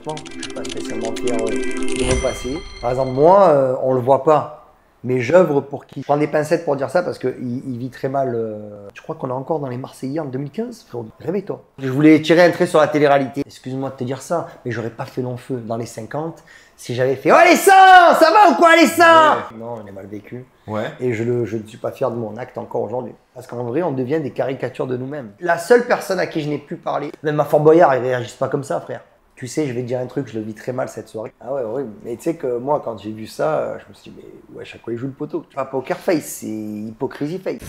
honnêtement. Je suis pas spécialement fier de mon passé. Par exemple, moi, on le voit pas. Mais j'œuvre pour qui? Je prends des pincettes pour dire ça parce qu'il vit très mal. Je crois qu'on est encore dans les Marseillais en 2015. Réveille-toi. Je voulais tirer un trait sur la télé-réalité. Excuse-moi de te dire ça, mais j'aurais pas fait long feu dans les 50 si j'avais fait « Oh les seins, ça va ou quoi les seins ?» Non, on est mal vécu. Ouais. Et je ne suis pas fier de mon acte encore aujourd'hui. Parce qu'en vrai, on devient des caricatures de nous-mêmes. La seule personne à qui je n'ai plus parlé, même à Fort Boyard, ils réagissent pas comme ça, frère. Tu sais, je vais te dire un truc, je le vis très mal cette soirée. Ah ouais, horrible. Mais tu sais que moi, quand j'ai vu ça, je me suis dit, mais ouais, à chaque fois, il joue le poteau. C'est pas poker face, c'est hypocrisie face.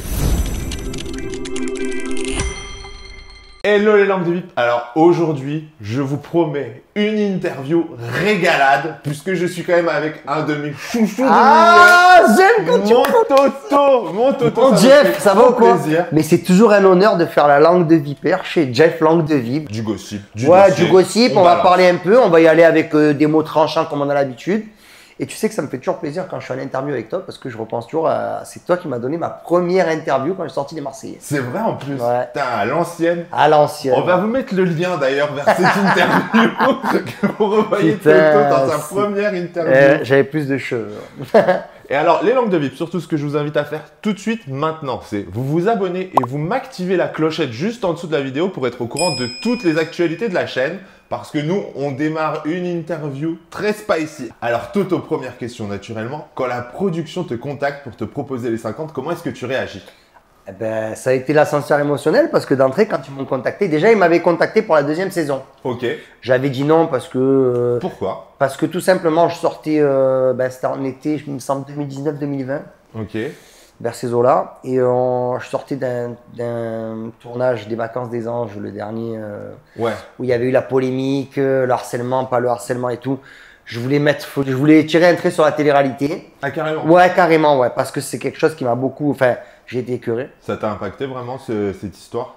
Hello les lampes de VIP. Alors aujourd'hui, je vous promets une interview régalade, puisque je suis quand même avec un de mes chouchous j'aime quand tu Mon Toto, Bon, Jeff, ça va ou quoi? Plaisir. Mais c'est toujours un honneur de faire la langue de vipère chez Jeff Langue de Vip. Du gossip. Du gossip, on va parler un peu, on va y aller avec des mots tranchants comme on a l'habitude. Et tu sais que ça me fait toujours plaisir quand je suis en interview avec toi parce que je repense toujours à... C'est toi qui m'as donné ma première interview quand je suis sorti des Marseillais. C'est vrai en plus. Ouais. Putain, à l'ancienne. À l'ancienne. On va vous mettre le lien d'ailleurs vers cette interview que vous revoyez Toto dans sa première interview. J'avais plus de cheveux. Et alors, les langues de VIP, surtout ce que je vous invite à faire tout de suite maintenant, c'est vous vous abonner et vous m'activez la clochette juste en dessous de la vidéo pour être au courant de toutes les actualités de la chaîne. Parce que nous, on démarre une interview très spicy. Alors Toto, première question naturellement. Quand la production te contacte pour te proposer les 50, comment est-ce que tu réagis? Eh ben, ça a été l'ascenseur émotionnel parce que d'entrée, quand ils m'ont contacté, déjà ils m'avaient contacté pour la deuxième saison. Ok. J'avais dit non parce que... Pourquoi? Parce que tout simplement, je sortais, c'était en été, je me semble 2019-2020. Ok. Vers ces eaux-là. Et je sortais d'un tournage des Vacances des Anges, le dernier, ouais. Où il y avait eu la polémique, le harcèlement, pas le harcèlement et tout. Je voulais tirer un trait sur la télé-réalité. Ah, carrément? Ouais, carrément, ouais, parce que c'est quelque chose qui m'a beaucoup, enfin, j'ai été écœuré. Ça t'a impacté vraiment cette histoire?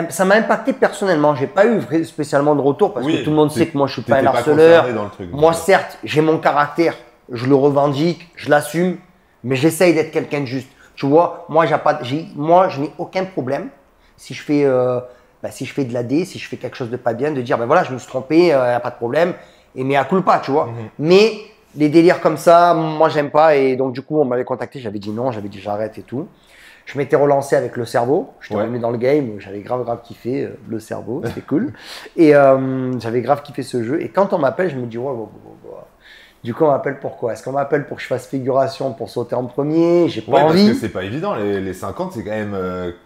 Ça m'a impacté personnellement. J'ai pas eu spécialement de retour parce que tout le monde sait que moi je suis pas un harceleur. Moi, certes, j'ai mon caractère, je le revendique, je l'assume, mais j'essaye d'être quelqu'un de juste. Tu vois, moi, je n'ai aucun problème si je fais, si je fais de l'AD, si je fais quelque chose de pas bien, de dire, ben voilà, je me suis trompé, y a pas de problème, et mais à culpa, tu vois. Mais les délires comme ça, moi, j'aime pas, et donc du coup, on m'avait contacté, j'avais dit non, j'avais dit j'arrête et tout. Je m'étais relancé avec Le Cerveau, je t'ai remis dans le game, j'avais grave kiffé Le Cerveau, c'était cool, et j'avais grave kiffé ce jeu, et quand on m'appelle, je me dis, ouais. Du coup, on m'appelle pourquoi? Est-ce qu'on m'appelle pour que je fasse figuration pour sauter en premier? J'ai pas envie. Parce que c'est pas évident. Les 50, c'est quand même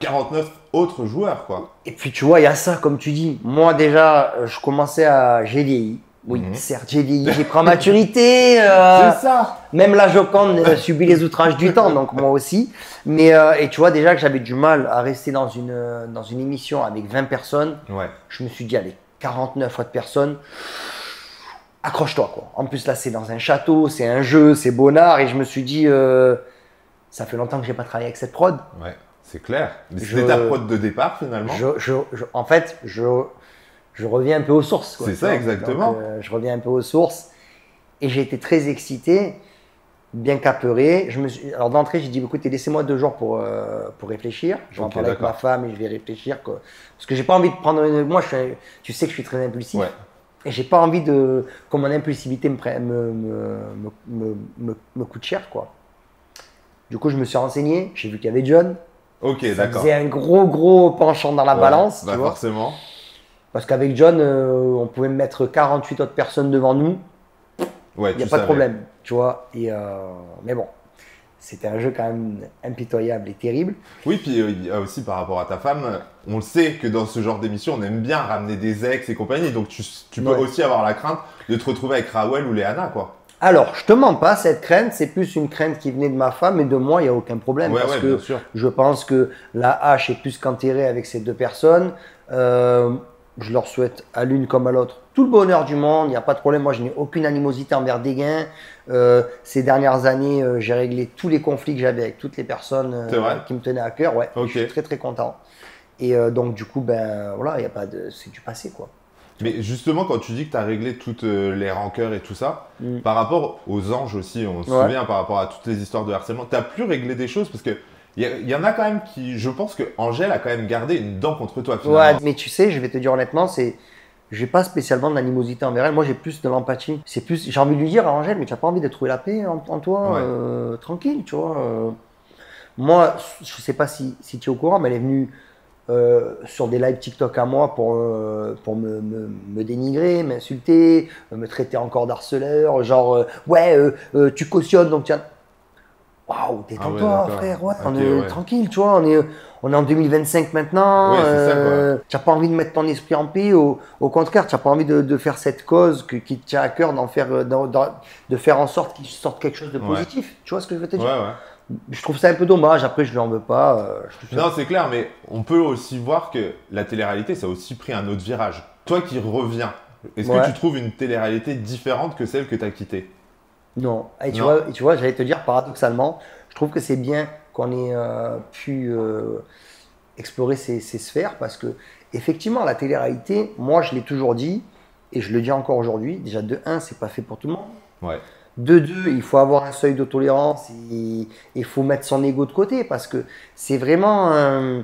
49 autres joueurs, quoi. Et puis, tu vois, il y a ça, comme tu dis. Moi, déjà, je commençais à... J'ai vieilli. Oui, certes, j'ai vieilli. J'ai pris en maturité. C'est ça. Même la Joconde subit les outrages du temps, donc moi aussi. Mais, et tu vois, déjà que j'avais du mal à rester dans une émission avec 20 personnes. Ouais. Je me suis dit, avec 49 autres personnes... accroche-toi, quoi. En plus, là, c'est dans un château, c'est un jeu, c'est bonnard. Et je me suis dit, ça fait longtemps que j'ai pas travaillé avec cette prod. Ouais, c'est clair. Mais c'était ta prod de départ, finalement. En fait, je reviens un peu aux sources. C'est ça, exactement. Donc, je reviens un peu aux sources. Et j'ai été très excité, bien qu'apeuré. Alors, d'entrée, j'ai dit, écoutez, laissez-moi 2 jours pour réfléchir. Je vais en parler avec ma femme et je vais réfléchir. Quoi. Parce que j'ai pas envie de prendre... Moi, tu sais que je suis très impulsif. Ouais. Et j'ai pas envie que mon impulsivité me coûte cher, quoi. Du coup, je me suis renseigné, j'ai vu qu'il y avait John. Ok, d'accord. Ça faisait un gros penchant dans la balance. Bah, forcément. Parce qu'avec John, on pouvait mettre 48 autres personnes devant nous. Ouais, il n'y a pas de problème, tu vois. Et, mais bon, c'était un jeu quand même impitoyable et terrible. Oui, puis il y a aussi par rapport à ta femme, on le sait que dans ce genre d'émission, on aime bien ramener des ex et compagnie. Donc tu peux aussi avoir la crainte de te retrouver avec Rawel ou Léana, quoi. Alors, je te mens pas, cette crainte, c'est plus une crainte qui venait de ma femme, et de moi, il n'y a aucun problème. Parce que je pense que la hache est plus qu'enterrée avec ces 2 personnes. Je leur souhaite à l'une comme à l'autre tout le bonheur du monde, il n'y a pas de problème. Moi, je n'ai aucune animosité envers Desgains. Ces dernières années, j'ai réglé tous les conflits que j'avais avec toutes les personnes qui me tenaient à cœur. Ouais, je suis très content. Et donc, du coup, ben voilà, il y a pas de, c'est du passé, quoi. Mais justement, quand tu dis que tu as réglé toutes les rancœurs et tout ça, par rapport aux anges aussi, on se souvient par rapport à toutes les histoires de harcèlement, tu as pu régler des choses parce que il y en a quand même qui, je pense que Angèle a quand même gardé une dent contre toi finalement. Ouais, mais tu sais, je vais te dire honnêtement, j'ai pas spécialement de l'animosité envers elle. Moi, j'ai plus de l'empathie. C'est plus, j'ai envie de lui dire à Angèle, mais tu n'as pas envie de trouver la paix en toi, tranquille, tu vois. Moi, je sais pas si tu es au courant, mais elle est venue sur des lives TikTok à moi pour me dénigrer, m'insulter, me traiter encore d'harceleur, genre tu cautionnes donc tiens. Waouh, détends-toi, frère, on est tranquille, tu vois, on est en 2025 maintenant, tu n'as pas envie de mettre ton esprit en paix, au contraire, tu n'as pas envie de faire cette cause qui te tient à cœur, de faire en sorte qu'il sorte quelque chose de positif, tu vois ce que je veux te dire? Je trouve ça un peu dommage, après je lui en veux pas. Non, c'est clair, mais on peut aussi voir que la télé-réalité, ça a aussi pris un autre virage. Toi qui reviens, est-ce que tu trouves une télé-réalité différente que celle que tu as quittée? Non. Et tu vois, j'allais te dire, paradoxalement, je trouve que c'est bien qu'on ait pu explorer ces sphères parce que, effectivement, la télé-réalité, moi je l'ai toujours dit, et je le dis encore aujourd'hui, déjà de 1, c'est pas fait pour tout le monde. Ouais. De 2, il faut avoir un seuil de tolérance et il faut mettre son ego de côté parce que c'est vraiment.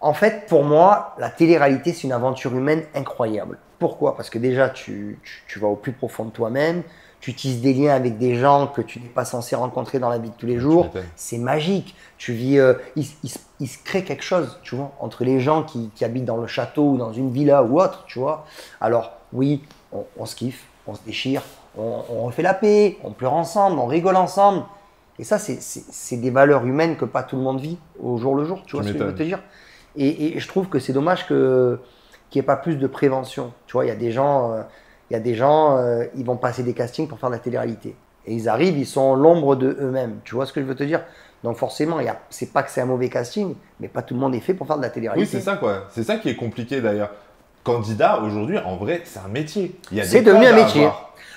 En fait, pour moi, la télé-réalité, c'est une aventure humaine incroyable. Pourquoi? Parce que déjà, tu vas au plus profond de toi-même, tu tisses des liens avec des gens que tu n'es pas censé rencontrer dans la vie de tous les jours. C'est magique. Tu vis, il se crée quelque chose, tu vois, entre les gens qui habitent dans le château ou dans une villa ou autre, tu vois. Alors, oui, on se kiffe, on se déchire. On refait la paix, on pleure ensemble, on rigole ensemble. Et ça, c'est des valeurs humaines que pas tout le monde vit au jour le jour. Tu vois ce que je veux te dire? Et je trouve que c'est dommage qu'il n'y ait pas plus de prévention. Tu vois, il y a des gens, ils vont passer des castings pour faire de la télé-réalité. Et ils arrivent, ils sont l'ombre de eux-mêmes. Tu vois ce que je veux te dire? Donc forcément, c'est pas que c'est un mauvais casting, mais pas tout le monde est fait pour faire de la télé-réalité. Oui, c'est ça quoi. C'est ça qui est compliqué d'ailleurs. Candidat, aujourd'hui, en vrai, c'est un métier. C'est devenu un métier.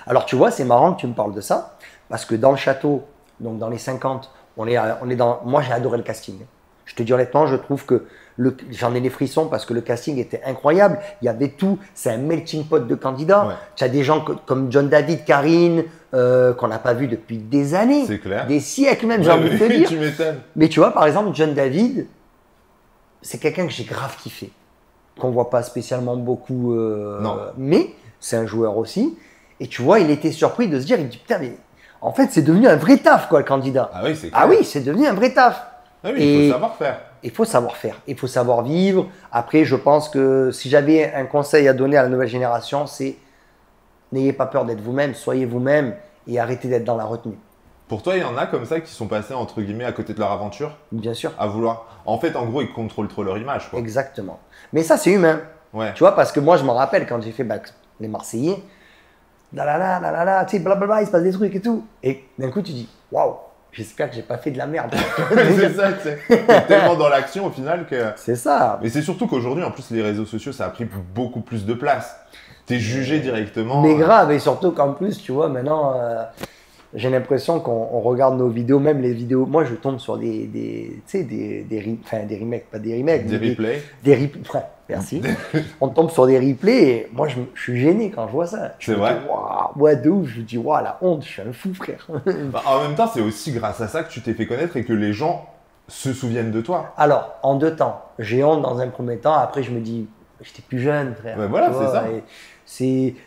Alors, tu vois, c'est marrant que tu me parles de ça, parce que dans le château, donc dans les 50, on est dans. Moi, j'ai adoré le casting. Je te dis honnêtement, je trouve que j'en ai des frissons parce que le casting était incroyable. Il y avait tout. C'est un melting pot de candidats. Tu as des gens comme John David, Karine, qu'on n'a pas vu depuis des années. C'est clair. Des siècles même, j'ai envie de te dire. Tu m'étonnes. Mais tu vois, par exemple, John David, c'est quelqu'un que j'ai grave kiffé. Qu'on voit pas spécialement beaucoup. Non. Mais c'est un joueur aussi. Et tu vois, il était surpris de se dire, il dit, putain, mais en fait, c'est devenu un vrai taf, quoi, le candidat. Ah oui, c'est clair. Ah oui, c'est devenu un vrai taf. Ah oui, il faut savoir faire. Il faut savoir faire, il faut savoir vivre. Après, je pense que si j'avais un conseil à donner à la nouvelle génération, c'est n'ayez pas peur d'être vous-même, soyez vous-même et arrêtez d'être dans la retenue. Pour toi, il y en a comme ça qui sont passés, entre guillemets, à côté de leur aventure? Bien sûr. À vouloir. En fait, en gros, ils contrôlent trop leur image, quoi. Exactement. Mais ça, c'est humain. Ouais. Tu vois, parce que moi, je me rappelle quand j'ai fait les Marseillais, tu sais, blablabla, il se passe des trucs et tout. Et d'un coup, tu dis, waouh, j'espère que j'ai pas fait de la merde. C'est ça, tu sais. T'es tellement dans l'action au final que. C'est ça. Mais c'est surtout qu'aujourd'hui, en plus, les réseaux sociaux, ça a pris beaucoup plus de place. T'es jugé directement. Mais grave, et surtout qu'en plus, tu vois, maintenant, j'ai l'impression qu'on regarde nos vidéos, même les vidéos. Moi, je tombe sur des remakes, pas des remakes. Des replays. Des replays. Ouais, merci. On tombe sur des replays et moi, je suis gêné quand je vois ça. C'est vrai. Ouais, de ouf. Je me dis, waouh, la honte, je suis un fou, frère. Bah, en même temps, c'est aussi grâce à ça que tu t'es fait connaître et que les gens se souviennent de toi. Alors, en 2 temps. J'ai honte dans un premier temps. Après, je me dis, j'étais plus jeune, frère. Ouais, voilà, c'est ça.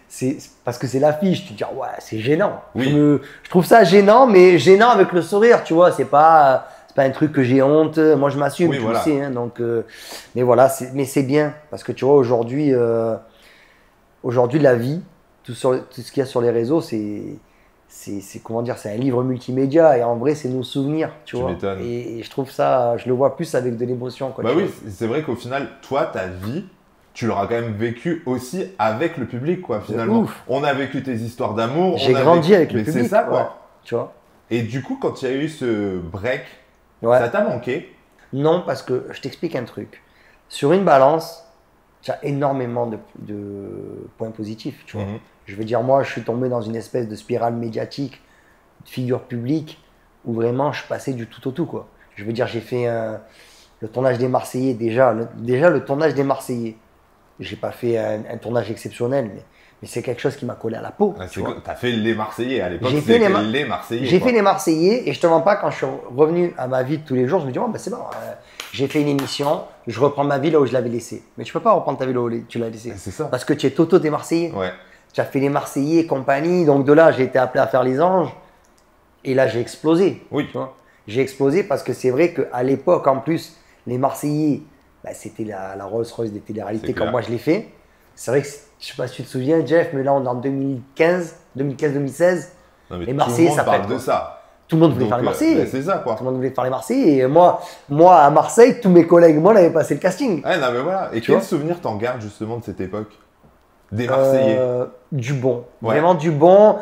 C'est parce que c'est l'affiche, tu te dis ouais, c'est gênant. Oui. Je trouve ça gênant, mais gênant avec le sourire, tu vois. C'est pas un truc que j'ai honte. Moi, je m'assume, tu le sais. Hein, donc, mais voilà, mais c'est bien parce que tu vois aujourd'hui, la vie, tout ce qu'il y a sur les réseaux, c'est comment dire, c'est un livre multimédia et en vrai, c'est nos souvenirs, tu vois. Et je trouve ça, je le vois plus avec de l'émotion. Bah oui, c'est vrai qu'au final, toi, ta vie, tu l'auras quand même vécu aussi avec le public, quoi, finalement. Ouf. On a vécu tes histoires d'amour. J'ai grandi avec le public. C'est ça, quoi. Ouais, tu vois. Et du coup, quand il y a eu ce break, ça t'a manqué? Non, parce que je t'explique un truc. Sur une balance, tu as énormément de points positifs, tu vois. Je veux dire, moi, je suis tombé dans une espèce de spirale médiatique, de figure publique, où vraiment, je passais du tout au tout, quoi. Je veux dire, j'ai fait le tournage des Marseillais, déjà le tournage des Marseillais. J'ai pas fait un tournage exceptionnel, mais c'est quelque chose qui m'a collé à la peau. Tu as fait les Marseillais à l'époque. J'ai fait les Marseillais. J'ai fait les Marseillais et je te mens pas, quand je suis revenu à ma vie de tous les jours, je me dis, oh, ben c'est bon, j'ai fait une émission, je reprends ma vie là où je l'avais laissée. Mais tu peux pas reprendre ta vie là où tu l'as laissée. C'est ça. Parce que tu es Toto des Marseillais. Ouais. Tu as fait les Marseillais et compagnie. Donc de là, j'ai été appelé à faire les Anges. Et là, j'ai explosé. Oui. J'ai explosé parce que c'est vrai qu'à l'époque, en plus, les Marseillais, bah, c'était la Rolls-Royce des télé-réalités comme moi je l'ai fait. C'est vrai que, je sais pas si tu te souviens, Jeff, mais là, on est en 2015-2016. Les Marseillais, ça parle de ça. Tout le monde voulait faire les Marseillais. C'est ça, quoi. Tout le monde voulait faire les Marseillais. Et moi, à Marseille, tous mes collègues, moi, on avait passé le casting. Ouais, non, mais voilà. Et quel souvenir t'en gardes justement de cette époque? Des Marseillais? Du bon. Ouais. Vraiment du bon.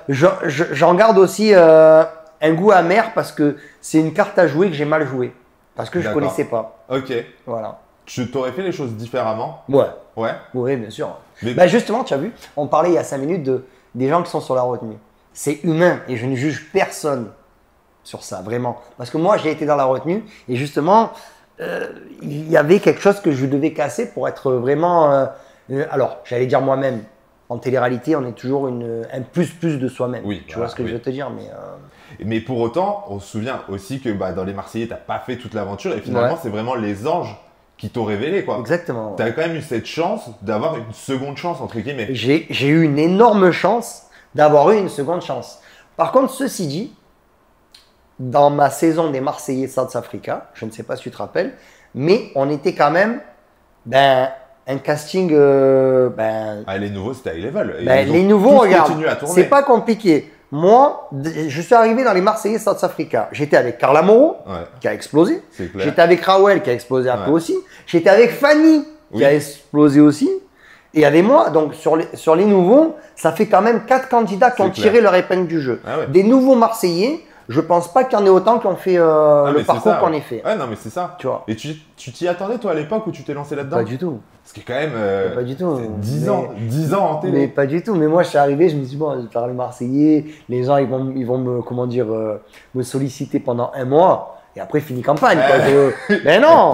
J'en garde aussi un goût amer parce que c'est une carte à jouer que j'ai mal jouée. Parce que je ne connaissais pas. Ok. Voilà. Tu t'aurais fait les choses différemment? Ouais. Ouais. Oui, bien sûr. Mais... Bah justement, tu as vu, on parlait il y a 5 minutes des gens qui sont sur la retenue. C'est humain et je ne juge personne sur ça, vraiment. Parce que moi, j'ai été dans la retenue et justement, il y avait quelque chose que je devais casser pour être vraiment… alors, j'allais dire moi-même, en télé-réalité, on est toujours un plus de soi-même. Oui, tu vois ce que je veux te dire, mais pour autant, on se souvient aussi que dans les Marseillais, tu n'as pas fait toute l'aventure et finalement, c'est vraiment les Anges qui t'ont révélé, quoi. Exactement. Tu as quand même eu cette chance d'avoir une seconde chance, entre guillemets. J'ai eu une énorme chance d'avoir eu une seconde chance. Par contre, ceci dit, dans ma saison des Marseillais de South Africa, je ne sais pas si tu te rappelles, mais on était quand même un casting… les nouveaux, c'était high level. Les nouveaux, regarde, c'est pas compliqué. Moi, je suis arrivé dans les Marseillais South Africa. J'étais avec Carla Moreau, qui a explosé. J'étais avec Raoul, qui a explosé un peu aussi. J'étais avec Fanny, qui a explosé aussi. Et avec moi, donc sur les nouveaux, ça fait quand même 4 candidats qui ont tiré leur épingle du jeu. Ah ouais. Des nouveaux Marseillais, je pense pas qu'il y en ait autant qui ont fait le parcours qu'on ait fait. Ouais, non, mais c'est ça. Tu vois. Et tu t'y attendais, toi, à l'époque où tu t'es lancé là-dedans? Pas du tout. Parce que quand même, pas du tout. 10 ans en télé. Mais pas du tout. Mais moi, je suis arrivé, je me suis dit, bon, je vais parler marseillais. Les gens, ils vont me, me solliciter pendant 1 mois. Et après, fini campagne. Mais non,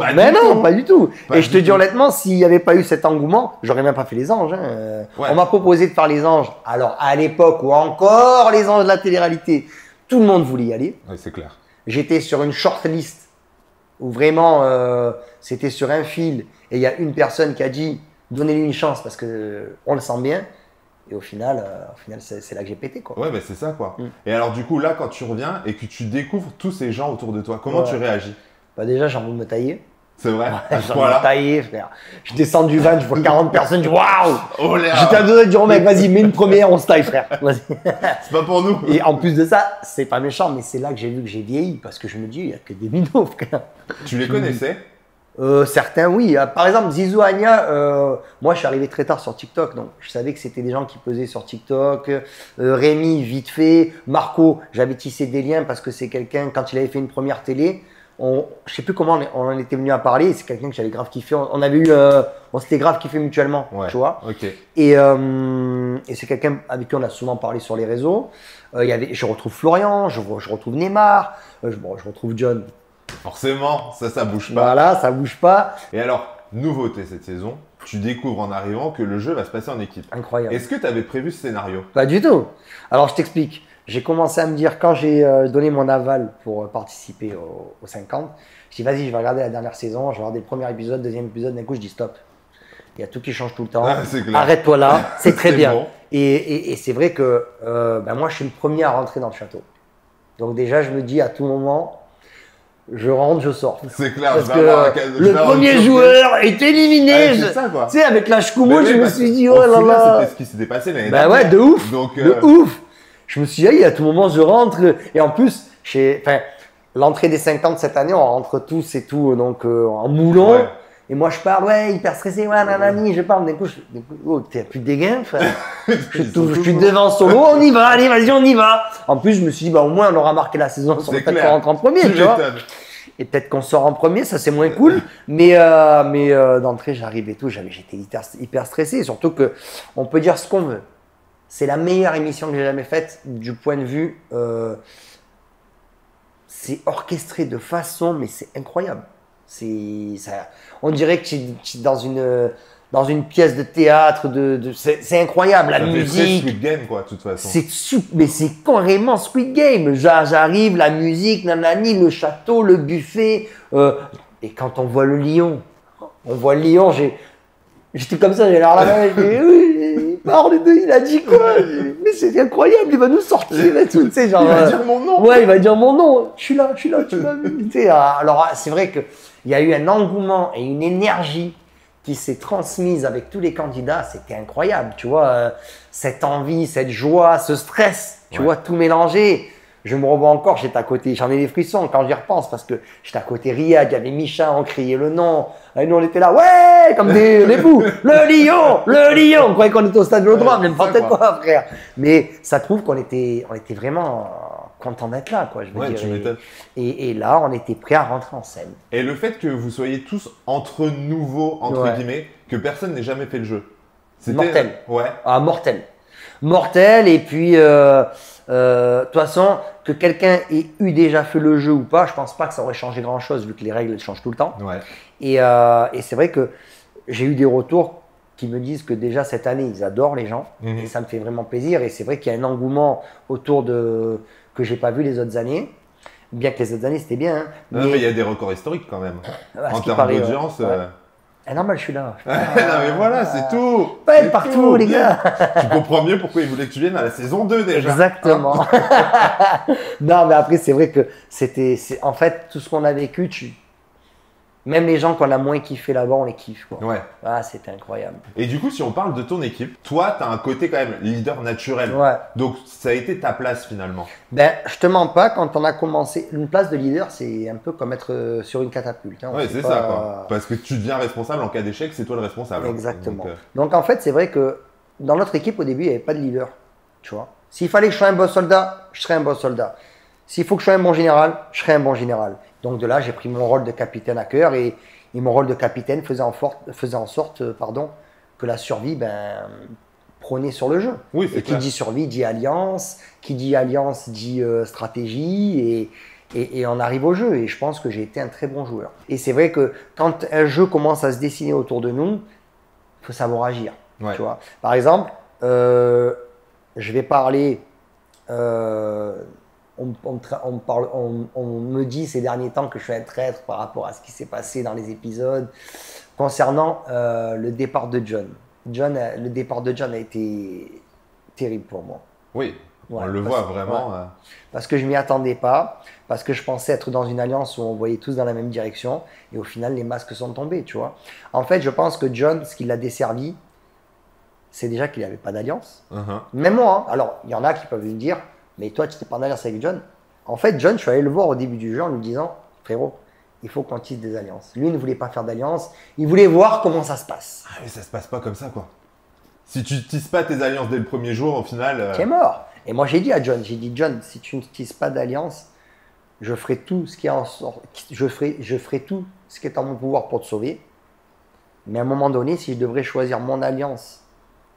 pas du tout. Et je te dis honnêtement, s'il n'y avait pas eu cet engouement, j'aurais même pas fait les Anges. On m'a proposé de faire les Anges. Alors, à l'époque où encore les Anges de la télé-réalité, tout le monde voulait y aller. Oui, c'est clair. J'étais sur une shortlist où vraiment, c'était sur un fil. Et il y a une personne qui a dit, donnez-lui une chance parce qu'on le sent bien. Et au final c'est là que j'ai pété, quoi. Ouais, c'est ça, quoi. Et alors, du coup, là, quand tu reviens et que tu découvres tous ces gens autour de toi, comment tu réagis? Déjà, j'ai envie de me tailler. C'est vrai? J'ai envie de me tailler, frère. Je descends du van, je vois 40 personnes, je dis waouh! Oh, j'étais à 2 doigts de dire au mec, vas-y, mets une première, on se taille, frère. C'est pas pour nous. Et en plus de ça, c'est pas méchant, mais c'est là que j'ai vu que j'ai vieilli parce que je me dis, il n'y a que des minots, frère. Tu les connaissais? Certains, oui. Par exemple, Zizou Anya, moi, je suis arrivé très tard sur TikTok, donc je savais que c'était des gens qui pesaient sur TikTok. Rémi, vite fait. Marco, j'avais tissé des liens parce que c'est quelqu'un, quand il avait fait une première télé, je sais plus comment on en était venu à parler. C'est quelqu'un que j'avais grave kiffé. On s'était grave kiffé mutuellement, tu vois. Okay. Et c'est quelqu'un avec qui on a souvent parlé sur les réseaux. Je retrouve Florian, je retrouve Neymar, je retrouve John. Forcément, ça bouge pas. Voilà, ça bouge pas. Et alors, nouveauté cette saison, tu découvres en arrivant que le jeu va se passer en équipe. Incroyable. Est-ce que tu avais prévu ce scénario? Pas du tout. Alors, je t'explique. J'ai commencé à me dire, quand j'ai donné mon aval pour participer aux 50, je dis, vas-y, je vais regarder la dernière saison, je vais regarder le premier épisode, deuxième épisode, d'un coup, je dis stop. Il y a tout qui change tout le temps. Arrête-toi là, c'est très bien. Bon. Et c'est vrai que moi, je suis le premier à rentrer dans le château. Donc déjà, je me dis à tout moment, je rentre, je sors. C'est clair. Parce que le premier joueur est éliminé. Tu sais, avec la Shkumo, je me suis dit, oh là là. C'était ce qui s'était passé l'année dernière. Ouais, de ouf. Donc, de ouf. Je me suis dit, à tout moment, je rentre. Et en plus, l'entrée des 50 cette année, on rentre tous et tout, donc en moulon. Ouais. Et moi, je parle, hyper stressé, nanani, je parle. D'un coup, t'es plus de dégain, frère. je suis devant solo, on y va, allez, vas-y, on y va. En plus, je me suis dit, au moins, on aura marqué la saison, peut-être qu'on rentre en premier, tu vois. Et peut-être qu'on sort en premier, ça c'est moins cool. Mais d'entrée, j'arrive et tout, j'étais hyper stressé. Surtout que, on peut dire ce qu'on veut. C'est la meilleure émission que j'ai jamais faite du point de vue. C'est orchestré de façon, mais c'est incroyable. On dirait que tu es dans une pièce de théâtre. C'est incroyable, la musique. C'est Squid Game, quoi, de toute façon. Mais c'est carrément Squid Game. J'arrive, la musique, nanani, le château, le buffet. Et quand on voit le lion, j'étais comme ça, j'ai l'air là, il parle de, il a dit quoi? Mais c'est incroyable, il va nous sortir et tout, tu sais, genre. Il va dire mon nom. Ouais, il va dire mon nom. Je suis là, tu m'as vu. Tu sais, alors, c'est vrai qu'il y a eu un engouement et une énergie qui s'est transmise avec tous les candidats, c'était incroyable, tu vois, cette envie, cette joie, ce stress, tu vois, tout mélangé. Je me revois encore, j'étais à côté, j'en ai des frissons quand j'y repense parce que j'étais à côté Riyad, il y avait Micha, on criait le nom, et nous on était là, ouais, comme des fous, le lion, on croyait qu'on était au stade de l'Audran, n'importe quoi, frère. Mais ça prouve qu'on était vraiment content d'être là, quoi, je veux dire. Tu m'étonnes. Et là, on était prêts à rentrer en scène. Et le fait que vous soyez tous entre nouveaux, entre guillemets, que personne n'ait jamais fait le jeu. Mortel. Ouais. Ah, mortel. Mortel, et puis, de toute façon, que quelqu'un ait eu déjà fait le jeu ou pas, je pense pas que ça aurait changé grand-chose, vu que les règles elles changent tout le temps. Ouais. Et c'est vrai que j'ai eu des retours qui me disent que déjà cette année, ils adorent les gens, et ça me fait vraiment plaisir. Et c'est vrai qu'il y a un engouement autour de que j'ai pas vu les autres années. Bien que les autres années, c'était bien. Hein, mais il y a des records historiques quand même. En termes d'audience. Normal, je suis là. Non, mais voilà, c'est tout. Pas être partout, les gars. Tu comprends mieux pourquoi ils voulaient que tu viennes à la saison 2 déjà. Exactement. Non, mais après, c'est vrai que en fait, tout ce qu'on a vécu, même les gens qu'on a moins kiffé là-bas, on les kiffe, quoi. Ouais. Ah, c'était incroyable. Et du coup, si on parle de ton équipe, toi, tu as un côté quand même leader naturel. Ouais. Donc, ça a été ta place finalement. Ben, je te mens pas, quand on a commencé, une place de leader, c'est un peu comme être sur une catapulte. Hein. Ouais, c'est ça, quoi. Parce que tu deviens responsable en cas d'échec, c'est toi le responsable. Exactement. Donc, en fait, c'est vrai que dans notre équipe, au début, il n'y avait pas de leader. Tu vois. S'il fallait que je sois un bon soldat, je serais un bon soldat. S'il faut que je sois un bon général, je serais un bon général. Donc de là, j'ai pris mon rôle de capitaine à cœur et mon rôle de capitaine faisait en sorte que la survie prônait sur le jeu. Oui, c'est clair. Qui dit survie dit alliance, qui dit alliance dit stratégie et on arrive au jeu. Et je pense que j'ai été un très bon joueur. Et c'est vrai que quand un jeu commence à se dessiner autour de nous, il faut savoir agir. Ouais. Tu vois. Par exemple, je vais parler... On me dit ces derniers temps que je suis un traître par rapport à ce qui s'est passé dans les épisodes concernant le départ de John. Le départ de John a été terrible pour moi. Oui, on le voit vraiment. Ouais. Parce que je ne m'y attendais pas, parce que je pensais être dans une alliance où on voyait tous dans la même direction, et au final, les masques sont tombés, tu vois. En fait, je pense que John, ce qui l'a desservi, c'est déjà qu'il n'avait pas d'alliance. Même moi, hein. Alors, il y en a qui peuvent me dire, mais toi, tu n'étais pas en alliance avec John. En fait, John, je suis allé le voir au début du jeu en lui disant, frérot, il faut qu'on tisse des alliances. Lui ne voulait pas faire d'alliance, il voulait voir comment ça se passe. Ah, mais ça se passe pas comme ça, quoi. Si tu tisses pas tes alliances dès le premier jour, au final... Tu es mort. Et moi, j'ai dit à John, John, si tu ne tisses pas d'alliance, je ferai tout ce qui est je ferai tout ce qui est en mon pouvoir pour te sauver. Mais à un moment donné, si je devrais choisir mon alliance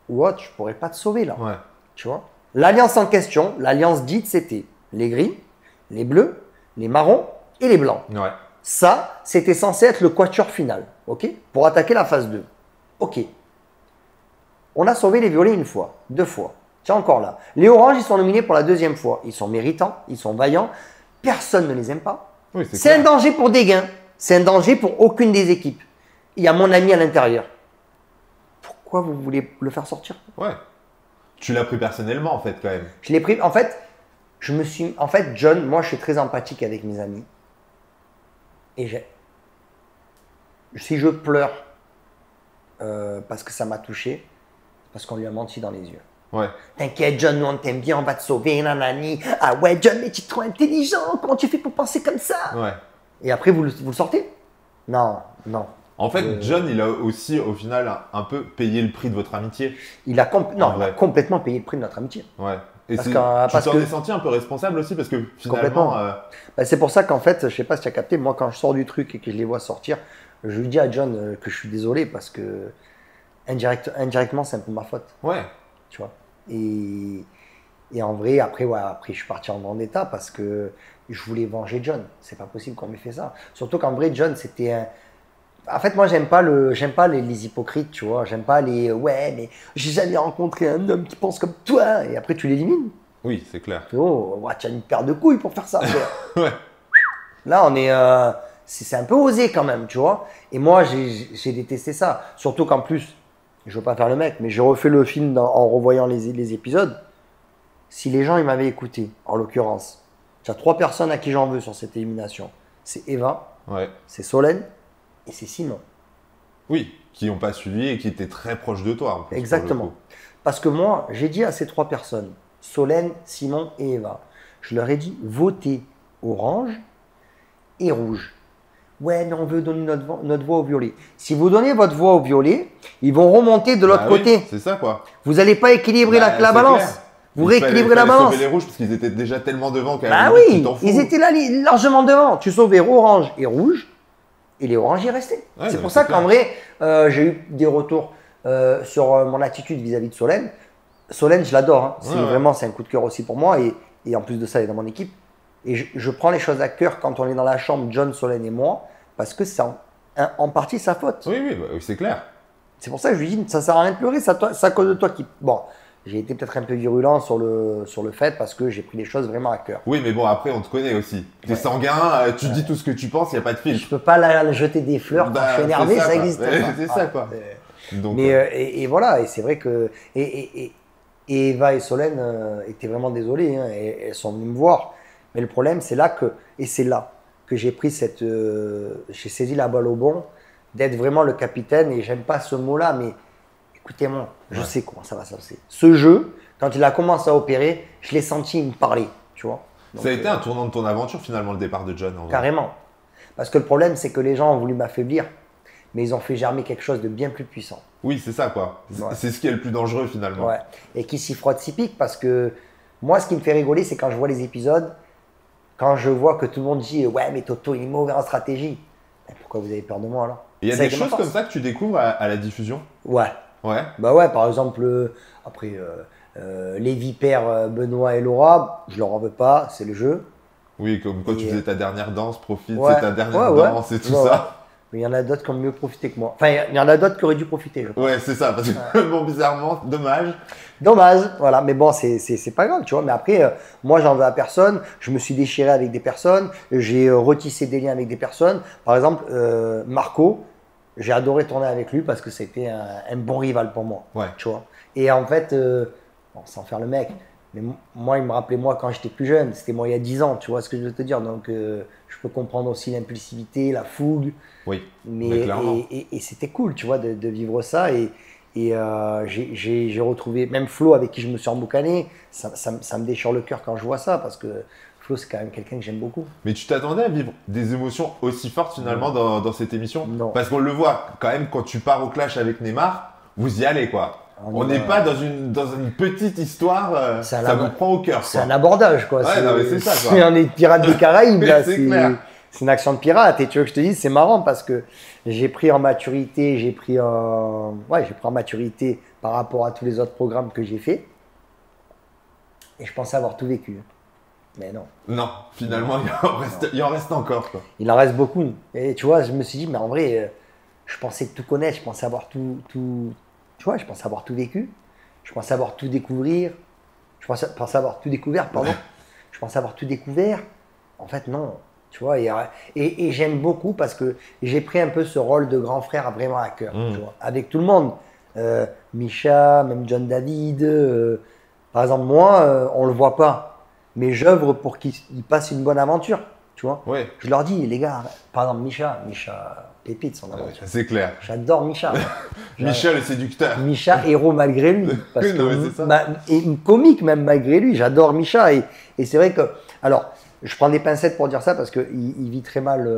ou autre, je pourrais pas te sauver là. Ouais. Tu vois. L'alliance en question, l'alliance dite, c'était les gris, les bleus, les marrons et les blancs. Ouais. Ça, c'était censé être le quatuor final, ok, pour attaquer la phase 2. Ok. On a sauvé les violets une fois, 2 fois. Tiens, encore là. Les oranges, ils sont nominés pour la 2e fois. Ils sont méritants, ils sont vaillants. Personne ne les aime pas. Oui, c'est un danger pour des gains. C'est un danger pour aucune des équipes. Il y a mon ami à l'intérieur. Pourquoi vous voulez le faire sortir? Ouais. Tu l'as pris personnellement, en fait, quand même. Je l'ai pris. En fait, John, moi, je suis très empathique avec mes amis. Et si je pleure parce que ça m'a touché, parce qu'on lui a menti dans les yeux. Ouais. T'inquiète, John, nous on t'aime bien, on va te sauver, nanani. Ah ouais, John, mais tu es trop intelligent, comment tu fais pour penser comme ça? Ouais. Et après, vous le sortez? Non, non. En fait, John, il a aussi, au final, un peu payé le prix de votre amitié. Il a complètement payé le prix de notre amitié. Ouais. Et tu t'en es senti un peu responsable aussi parce que finalement… c'est pour ça qu'en fait, je sais pas si tu as capté, moi quand je sors du truc et que je les vois sortir, je lui dis à John que je suis désolé parce que indirectement, c'est un peu ma faute. Ouais. Tu vois. Et en vrai, après, je suis parti en vendetta parce que je voulais venger John. C'est pas possible qu'on m'ait fait ça. Surtout qu'en vrai, John, c'était un… En fait, moi, j'aime pas les hypocrites, tu vois. J'aime pas les ouais, mais j'ai jamais rencontré un homme qui pense comme toi. Et après, tu l'élimines. Oui, c'est clair. Oh, tu as une paire de couilles pour faire ça. Ouais. Là, on est. c'est un peu osé quand même, tu vois. Et moi, j'ai détesté ça. Surtout qu'en plus, je veux pas faire le mec, mais j'ai refait le film en revoyant les épisodes. Si les gens ils m'avaient écouté, en l'occurrence, il y a 3 personnes à qui j'en veux sur cette élimination. C'est Eva, c'est Solène et c'est Simon. Oui, qui n'ont pas suivi et qui étaient très proches de toi. En plus, exactement. Parce que moi, j'ai dit à ces 3 personnes, Solène, Simon et Eva, je leur ai dit, votez orange et rouge. Ouais, mais on veut donner notre voix au violet. Si vous donnez votre voix au violet, ils vont remonter de l'autre côté. C'est ça, quoi. Vous n'allez pas équilibrer la balance. Clair. Vous rééquilibrez la balance. Sauver les rouges parce qu'ils étaient déjà tellement devant qu'à bah oui, ils étaient là largement devant. Tu sauvais orange et rouge, et les oranges y restaient. Ouais, c'est pour ça qu'en vrai, j'ai eu des retours sur mon attitude vis-à-vis de Solène. Solène, je l'adore. Hein. Vraiment, c'est un coup de cœur aussi pour moi. Et en plus de ça, elle est dans mon équipe. Et je prends les choses à cœur quand on est dans la chambre, John, Solène et moi, parce que c'est en partie sa faute. Oui, c'est clair. C'est pour ça que je lui dis, ça ne sert à rien de pleurer, c'est à cause de toi qui… Bon, j'ai été peut-être un peu virulent sur le fait parce que j'ai pris les choses vraiment à cœur. Oui, mais bon, après, on te connaît aussi. Tu es sanguin, tu dis tout ce que tu penses, il n'y a pas de filtre. Je ne peux pas jeter des fleurs quand je suis énervé, ça existe pas. C'est ça, quoi. Donc, mais, et voilà, et c'est vrai que… Et Eva et Solène étaient vraiment désolées, hein, et elles sont venues me voir. Mais le problème, c'est là que j'ai pris j'ai saisi la balle au bon, d'être vraiment le capitaine, et j'aime pas ce mot-là, mais écoutez-moi, je sais comment ça va se passer. Ce jeu, quand il a commencé à opérer, je l'ai senti me parler, tu vois. Donc, ça a été un tournant de ton aventure, finalement, le départ de John. Carrément. Parce que le problème, c'est que les gens ont voulu m'affaiblir, mais ils ont fait germer quelque chose de bien plus puissant. Oui, c'est ça, quoi. C'est ce qui est le plus dangereux, finalement. Ouais. Et qui s'y frotte, s'y pique, parce que moi, ce qui me fait rigoler, c'est quand je vois les épisodes, quand je vois que tout le monde dit « Ouais, mais Toto, il est mauvais en stratégie. » Pourquoi vous avez peur de moi, alors? Il y a des choses comme ça que tu découvres à la diffusion? Ouais. Bah ouais, par exemple, après, les vipères, Benoît et Laura, je leur en veux pas, c'est le jeu. Oui, comme quand tu faisais ta dernière danse, profite, c'est ta dernière danse et tout ça. Mais il y en a d'autres qui ont mieux profité que moi. Enfin, il y en a d'autres qui auraient dû profiter, je pense. Ouais, c'est ça, parce que bon, bizarrement, dommage. Dommage, voilà, mais bon, c'est pas grave, tu vois. Mais après, moi, j'en veux à personne. Je me suis déchiré avec des personnes. J'ai retissé des liens avec des personnes. Par exemple, Marco, j'ai adoré tourner avec lui parce que c'était un bon rival pour moi. Ouais. Tu vois. Et en fait, bon, sans faire le mec, mais moi, il me rappelait moi quand j'étais plus jeune. C'était moi il y a 10 ans, tu vois ce que je veux te dire. Donc, je peux comprendre aussi l'impulsivité, la fougue. Oui, mais et c'était cool, tu vois, de vivre ça. Et j'ai retrouvé, même Flo, avec qui je me suis emboucané, ça me déchire le cœur quand je vois ça, parce que Flo, c'est quand même quelqu'un que j'aime beaucoup. Mais tu t'attendais à vivre des émotions aussi fortes finalement dans cette émission? Non. Parce qu'on le voit, quand même, quand tu pars au clash avec Neymar, vous y allez, quoi. On n'est pas dans une petite histoire, ça vous prend au cœur. C'est un abordage, quoi. Ouais, non, mais c'est ça, quoi. C'est un des pirates des Caraïbes, là. C'est clair. C'est une action de pirate. Et tu veux que je te dise, c'est marrant parce que j'ai pris en maturité, j'ai pris en maturité par rapport à tous les autres programmes que j'ai fait. Et je pensais avoir tout vécu. Mais non. Non, finalement, il en reste encore, quoi. Il en reste beaucoup. Et tu vois, je me suis dit, mais en vrai, je pensais tout connaître, je pensais avoir tout, tu vois, je pensais avoir tout vécu. Je pensais avoir tout découvrir. Je pensais avoir tout découvert, pardon. Je pensais avoir tout découvert. En fait, non. Tu vois, et j'aime beaucoup parce que j'ai pris un peu ce rôle de grand frère vraiment à cœur, tu vois, avec tout le monde. Misha, même John David. Par exemple, moi, on ne le voit pas, mais j'œuvre pour qu'il passe une bonne aventure, tu vois. Ouais. Je leur dis, les gars, par exemple, Misha, pépite son aventure. C'est clair. J'adore Misha. Misha, le séducteur. Misha, héros malgré lui. Parce oui, non, que, c'est ça. Et comique même malgré lui. J'adore Misha. Et c'est vrai que, alors, je prends des pincettes pour dire ça parce qu'il vit très mal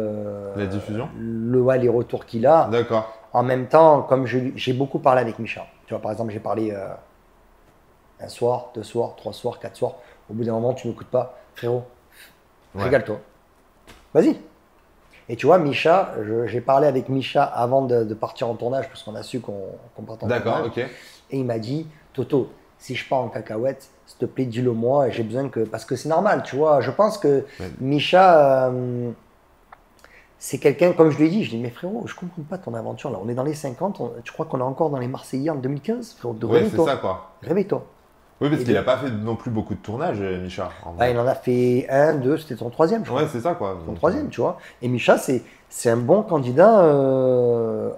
la diffusion. Les retours qu'il a. D'accord. En même temps, comme j'ai beaucoup parlé avec Misha. Tu vois, par exemple, j'ai parlé un soir, 2 soirs, 3 soirs, 4 soirs. Au bout d'un moment, tu ne m'écoutes pas. Frérot, régale-toi. Vas-y. Et tu vois, Misha, j'ai parlé avec Misha avant de partir en tournage parce qu'on a su qu'on partait en tournage. D'accord, ok. Et il m'a dit, Toto, si je pars en cacahuète, s'il te plaît, dis-le moi. Et j'ai besoin que… Parce que c'est normal, tu vois. Je pense que Misha, c'est quelqu'un, comme je lui ai dit, je dis, mais frérot, je comprends pas ton aventure là. On est dans les 50, tu crois qu'on est encore dans les Marseillais en 2015? Frérot, ouais, c'est ça, quoi. Réveille-toi. Oui, parce qu'il n'a pas fait non plus beaucoup de tournages, Misha. Il en a fait 1, 2, c'était son 3e, je crois. Ouais, c'est ça, quoi. Son 3e, tu vois. Et Misha, c'est un bon candidat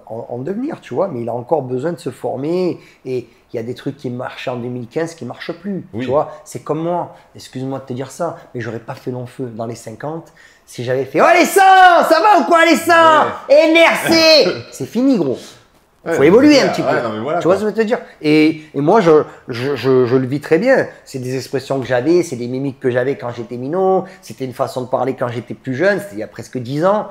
en devenir, tu vois. Mais il a encore besoin de se former. Et il y a des trucs qui marchaient en 2015 qui ne marchent plus, tu vois. C'est comme moi, excuse-moi de te dire ça, mais j'aurais pas fait long feu dans les 50 si j'avais fait « Oh, les 100, ça va ou quoi, les 100 NRC !» C'est fini, gros. Il faut évoluer un petit peu. Voilà, tu vois ce que je veux te dire? Et moi, je le vis très bien. C'est des expressions que j'avais, c'est des mimiques que j'avais quand j'étais minot. C'était une façon de parler quand j'étais plus jeune. C'était il y a presque 10 ans. À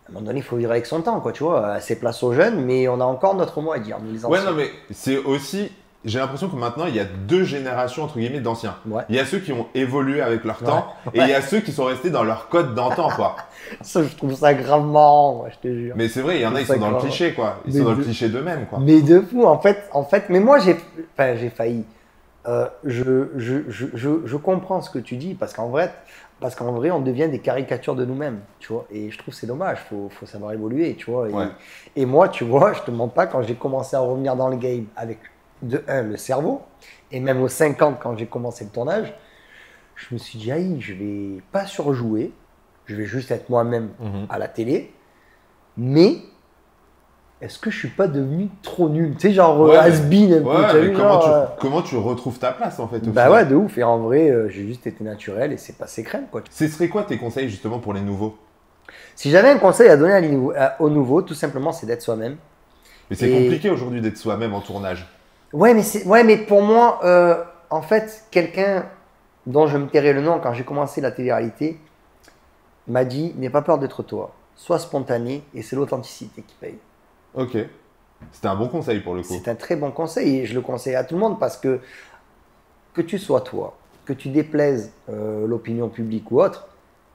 un moment donné, il faut vivre avec son temps, quoi, tu vois. C'est place aux jeunes, mais on a encore notre mot à dire, nous les anciens. Ouais, non, mais c'est aussi... J'ai l'impression que maintenant, il y a 2 générations, entre guillemets, d'anciens. Il y a ceux qui ont évolué avec leur temps et il y a ceux qui sont restés dans leur code d'antan, quoi. Ça, je trouve ça grave marrant, moi, je te jure. Mais c'est vrai, il y en a, ils sont dans le cliché, quoi. Ils sont dans le cliché d'eux-mêmes, quoi. Mais de fou, en fait, mais moi, j'ai failli. Je comprends ce que tu dis parce qu'en vrai, on devient des caricatures de nous-mêmes, tu vois. Et je trouve que c'est dommage, faut savoir évoluer, tu vois. Et moi, tu vois, je te mens pas, quand j'ai commencé à revenir dans le game avec, de 1, le cerveau, et même aux 50, quand j'ai commencé le tournage, je me suis dit, aïe, je vais pas surjouer, je vais juste être moi-même à la télé, mais est-ce que je suis pas devenu trop nul? Tu sais, genre has-been un peu. Comment tu retrouves ta place, en fait, au final. Ouais, de ouf. Et en vrai, j'ai juste été naturel et c'est passé crème, quoi. Ce serait quoi tes conseils, justement, pour les nouveaux? Si j'avais un conseil à donner aux nouveaux, tout simplement, c'est d'être soi-même. Mais c'est compliqué aujourd'hui d'être soi-même en tournage. Ouais, mais pour moi, en fait, quelqu'un dont je me tairai le nom quand j'ai commencé la télé-réalité m'a dit, n'aie pas peur d'être toi. Sois spontané et c'est l'authenticité qui paye. Ok. C'était un bon conseil pour le coup. C'est un très bon conseil et je le conseille à tout le monde parce que tu sois toi, que tu déplaises l'opinion publique ou autre,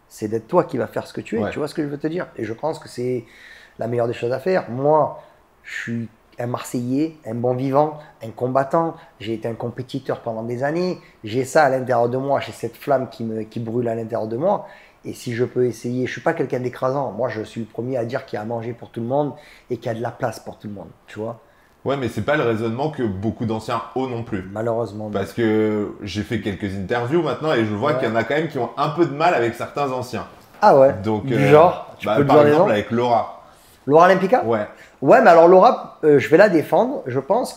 c'est d'être toi qui va faire ce que tu es. Tu vois ce que je veux te dire? Et je pense que c'est la meilleure des choses à faire. Moi, je suis un Marseillais, un bon vivant, un combattant. J'ai été un compétiteur pendant des années. J'ai ça à l'intérieur de moi. J'ai cette flamme qui brûle à l'intérieur de moi. Et si je peux essayer, je ne suis pas quelqu'un d'écrasant. Moi, je suis le premier à dire qu'il y a à manger pour tout le monde et qu'il y a de la place pour tout le monde. Tu vois? Ouais, mais c'est pas le raisonnement que beaucoup d'anciens ont non plus. Malheureusement. Parce que j'ai fait quelques interviews maintenant et je vois qu'il y en a quand même qui ont un peu de mal avec certains anciens. Ah ouais? Donc, du genre par exemple, avec Laura. Laura Olympica? Ouais. Ouais, mais alors Laura, je vais la défendre. Je pense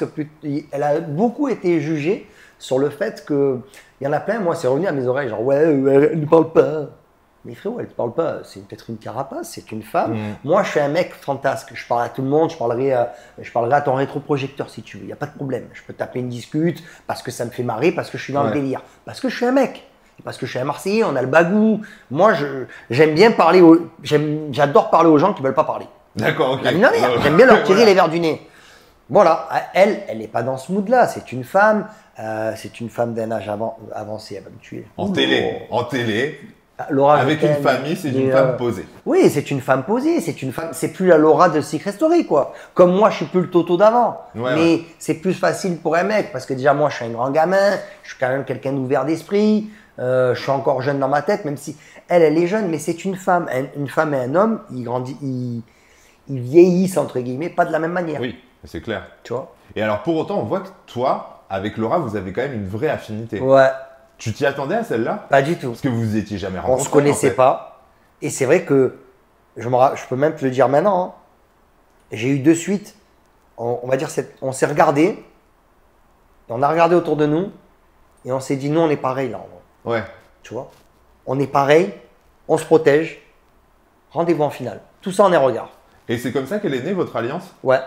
elle a beaucoup été jugée sur le fait que il y en a plein. Moi, c'est revenu à mes oreilles, genre ouais, elle ne parle pas. Mais frérot, elle ne parle pas. C'est peut-être une carapace, c'est une femme. Moi, je suis un mec fantasque. Je parle à tout le monde. Je parlerai à ton rétroprojecteur si tu veux. Il n'y a pas de problème. Je peux taper une discute parce que ça me fait marrer, parce que je suis dans le délire, parce que je suis un mec. Parce que je suis un Marseillais, on a le bagou. Moi, j'aime bien parler j'adore parler aux gens qui ne veulent pas parler. D'accord, ok. J'aime bien leur tirer les verres du nez. Voilà, elle n'est pas dans ce mood-là. C'est une femme d'un âge avancé. Elle va me tuer. En télé. Laura, avec une famille, c'est une femme posée. Oui, c'est une femme posée. C'est plus la Laura de Secret Story, quoi. Comme moi, je suis plus le Toto d'avant. Mais c'est plus facile pour un mec parce que déjà, moi, je suis un grand gamin. Je suis quand même quelqu'un d'ouvert d'esprit. Je suis encore jeune dans ma tête, même si elle est jeune. Mais c'est une femme. Une femme et un homme, ils vieillissent, entre guillemets, pas de la même manière. Oui, c'est clair. Tu vois? Et alors, pour autant, on voit que toi, avec Laura, vous avez quand même une vraie affinité. Ouais. Tu t'y attendais à celle-là? Pas du tout. Parce que vous vous étiez jamais rencontrés. On se connaissait pas. Et c'est vrai que, je peux même te le dire maintenant, hein, j'ai eu de suite, on va dire, on s'est regardé, on a regardé autour de nous, et on s'est dit, nous, on est pareil là. Ouais. Tu vois? On est pareil, on se protège, rendez-vous en finale. Tout ça en un regard. Et c'est comme ça qu'elle est née, votre alliance? Ouais.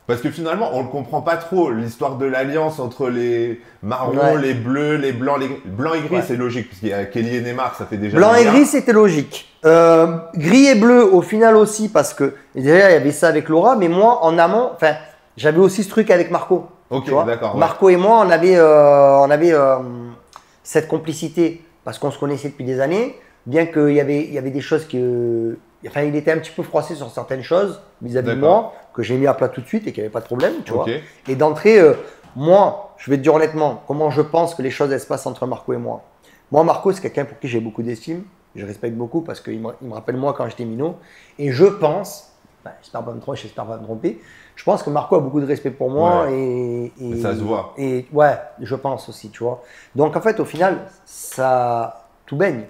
Parce que finalement, on ne comprend pas trop l'histoire de l'alliance entre les marrons, les bleus, les blancs. Les blancs et gris, c'est logique, parce qu'il y a Kelly et Neymar, ça fait déjà. Blanc et gris, c'était logique. Gris et bleu, au final aussi, parce que déjà, il y avait ça avec Laura, mais moi, en amont, j'avais aussi ce truc avec Marco. Ok, d'accord. Ouais. Marco et moi, on avait cette complicité, parce qu'on se connaissait depuis des années, bien qu'il y avait des choses il était un petit peu froissé sur certaines choses vis-à-vis de moi, que j'ai mis à plat tout de suite et qu'il n'y avait pas de problème, tu vois. Et d'entrée, moi, je vais te dire honnêtement, comment je pense que les choses elles se passent entre Marco et moi. Moi, Marco, c'est quelqu'un pour qui j'ai beaucoup d'estime, je respecte beaucoup parce qu'il me rappelle moi quand j'étais minot. Et je pense, j'espère pas me tromper, j'espère pas me tromper. Je pense que Marco a beaucoup de respect pour moi et ça se voit. Et ouais, je pense aussi, tu vois. Donc en fait, au final, ça tout baigne.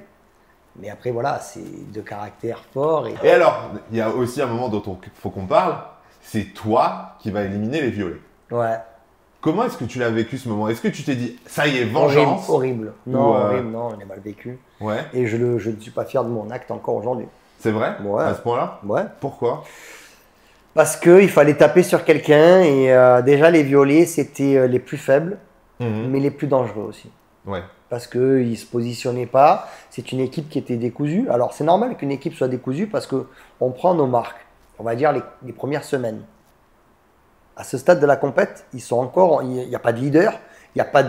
Mais après, voilà, c'est de caractère fort. Et alors, il y a aussi un moment dont il faut qu'on parle, c'est toi qui vas éliminer les violets. Ouais. Comment est-ce que tu l'as vécu ce moment? Est-ce que tu t'es dit, ça y est, vengeance? Horrible. Non, horrible, non, on est mal vécu. Ouais. Et je ne suis pas fier de mon acte encore aujourd'hui. C'est vrai? Ouais. À ce point-là? Ouais. Pourquoi? Parce qu'il fallait taper sur quelqu'un et déjà les violets, c'était les plus faibles, mais les plus dangereux aussi. Ouais. Parce qu'ils ne se positionnaient pas. C'est une équipe qui était décousue. Alors c'est normal qu'une équipe soit décousue parce qu'on prend nos marques, on va dire les premières semaines. À ce stade de la compète, ils sont encore, il n'y a pas de leader, il n'y a pas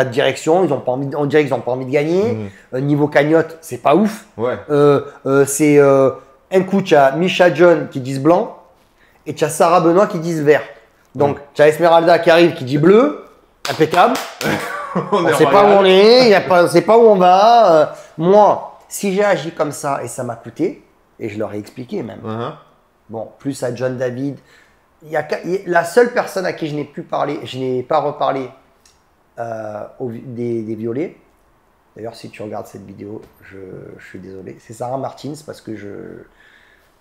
de direction, ils ont pas envie, on dirait qu'ils n'ont pas envie de gagner. Niveau cagnotte, c'est pas ouf. Ouais. C'est un coup, tu as Misha John qui disent blanc et tu as Sarah Benoît qui disent vert. Donc tu as Esmeralda qui arrive qui dit bleu, impeccable. On ne sait pas où on est, on ne sait pas où on va. Moi, si j'ai agi comme ça et ça m'a coûté, et je leur ai expliqué même. Bon, plus à John David. La seule personne à qui je n'ai plus parlé, je n'ai pas reparlé des violets. D'ailleurs, si tu regardes cette vidéo, je suis désolé. C'est Sarah Martins parce que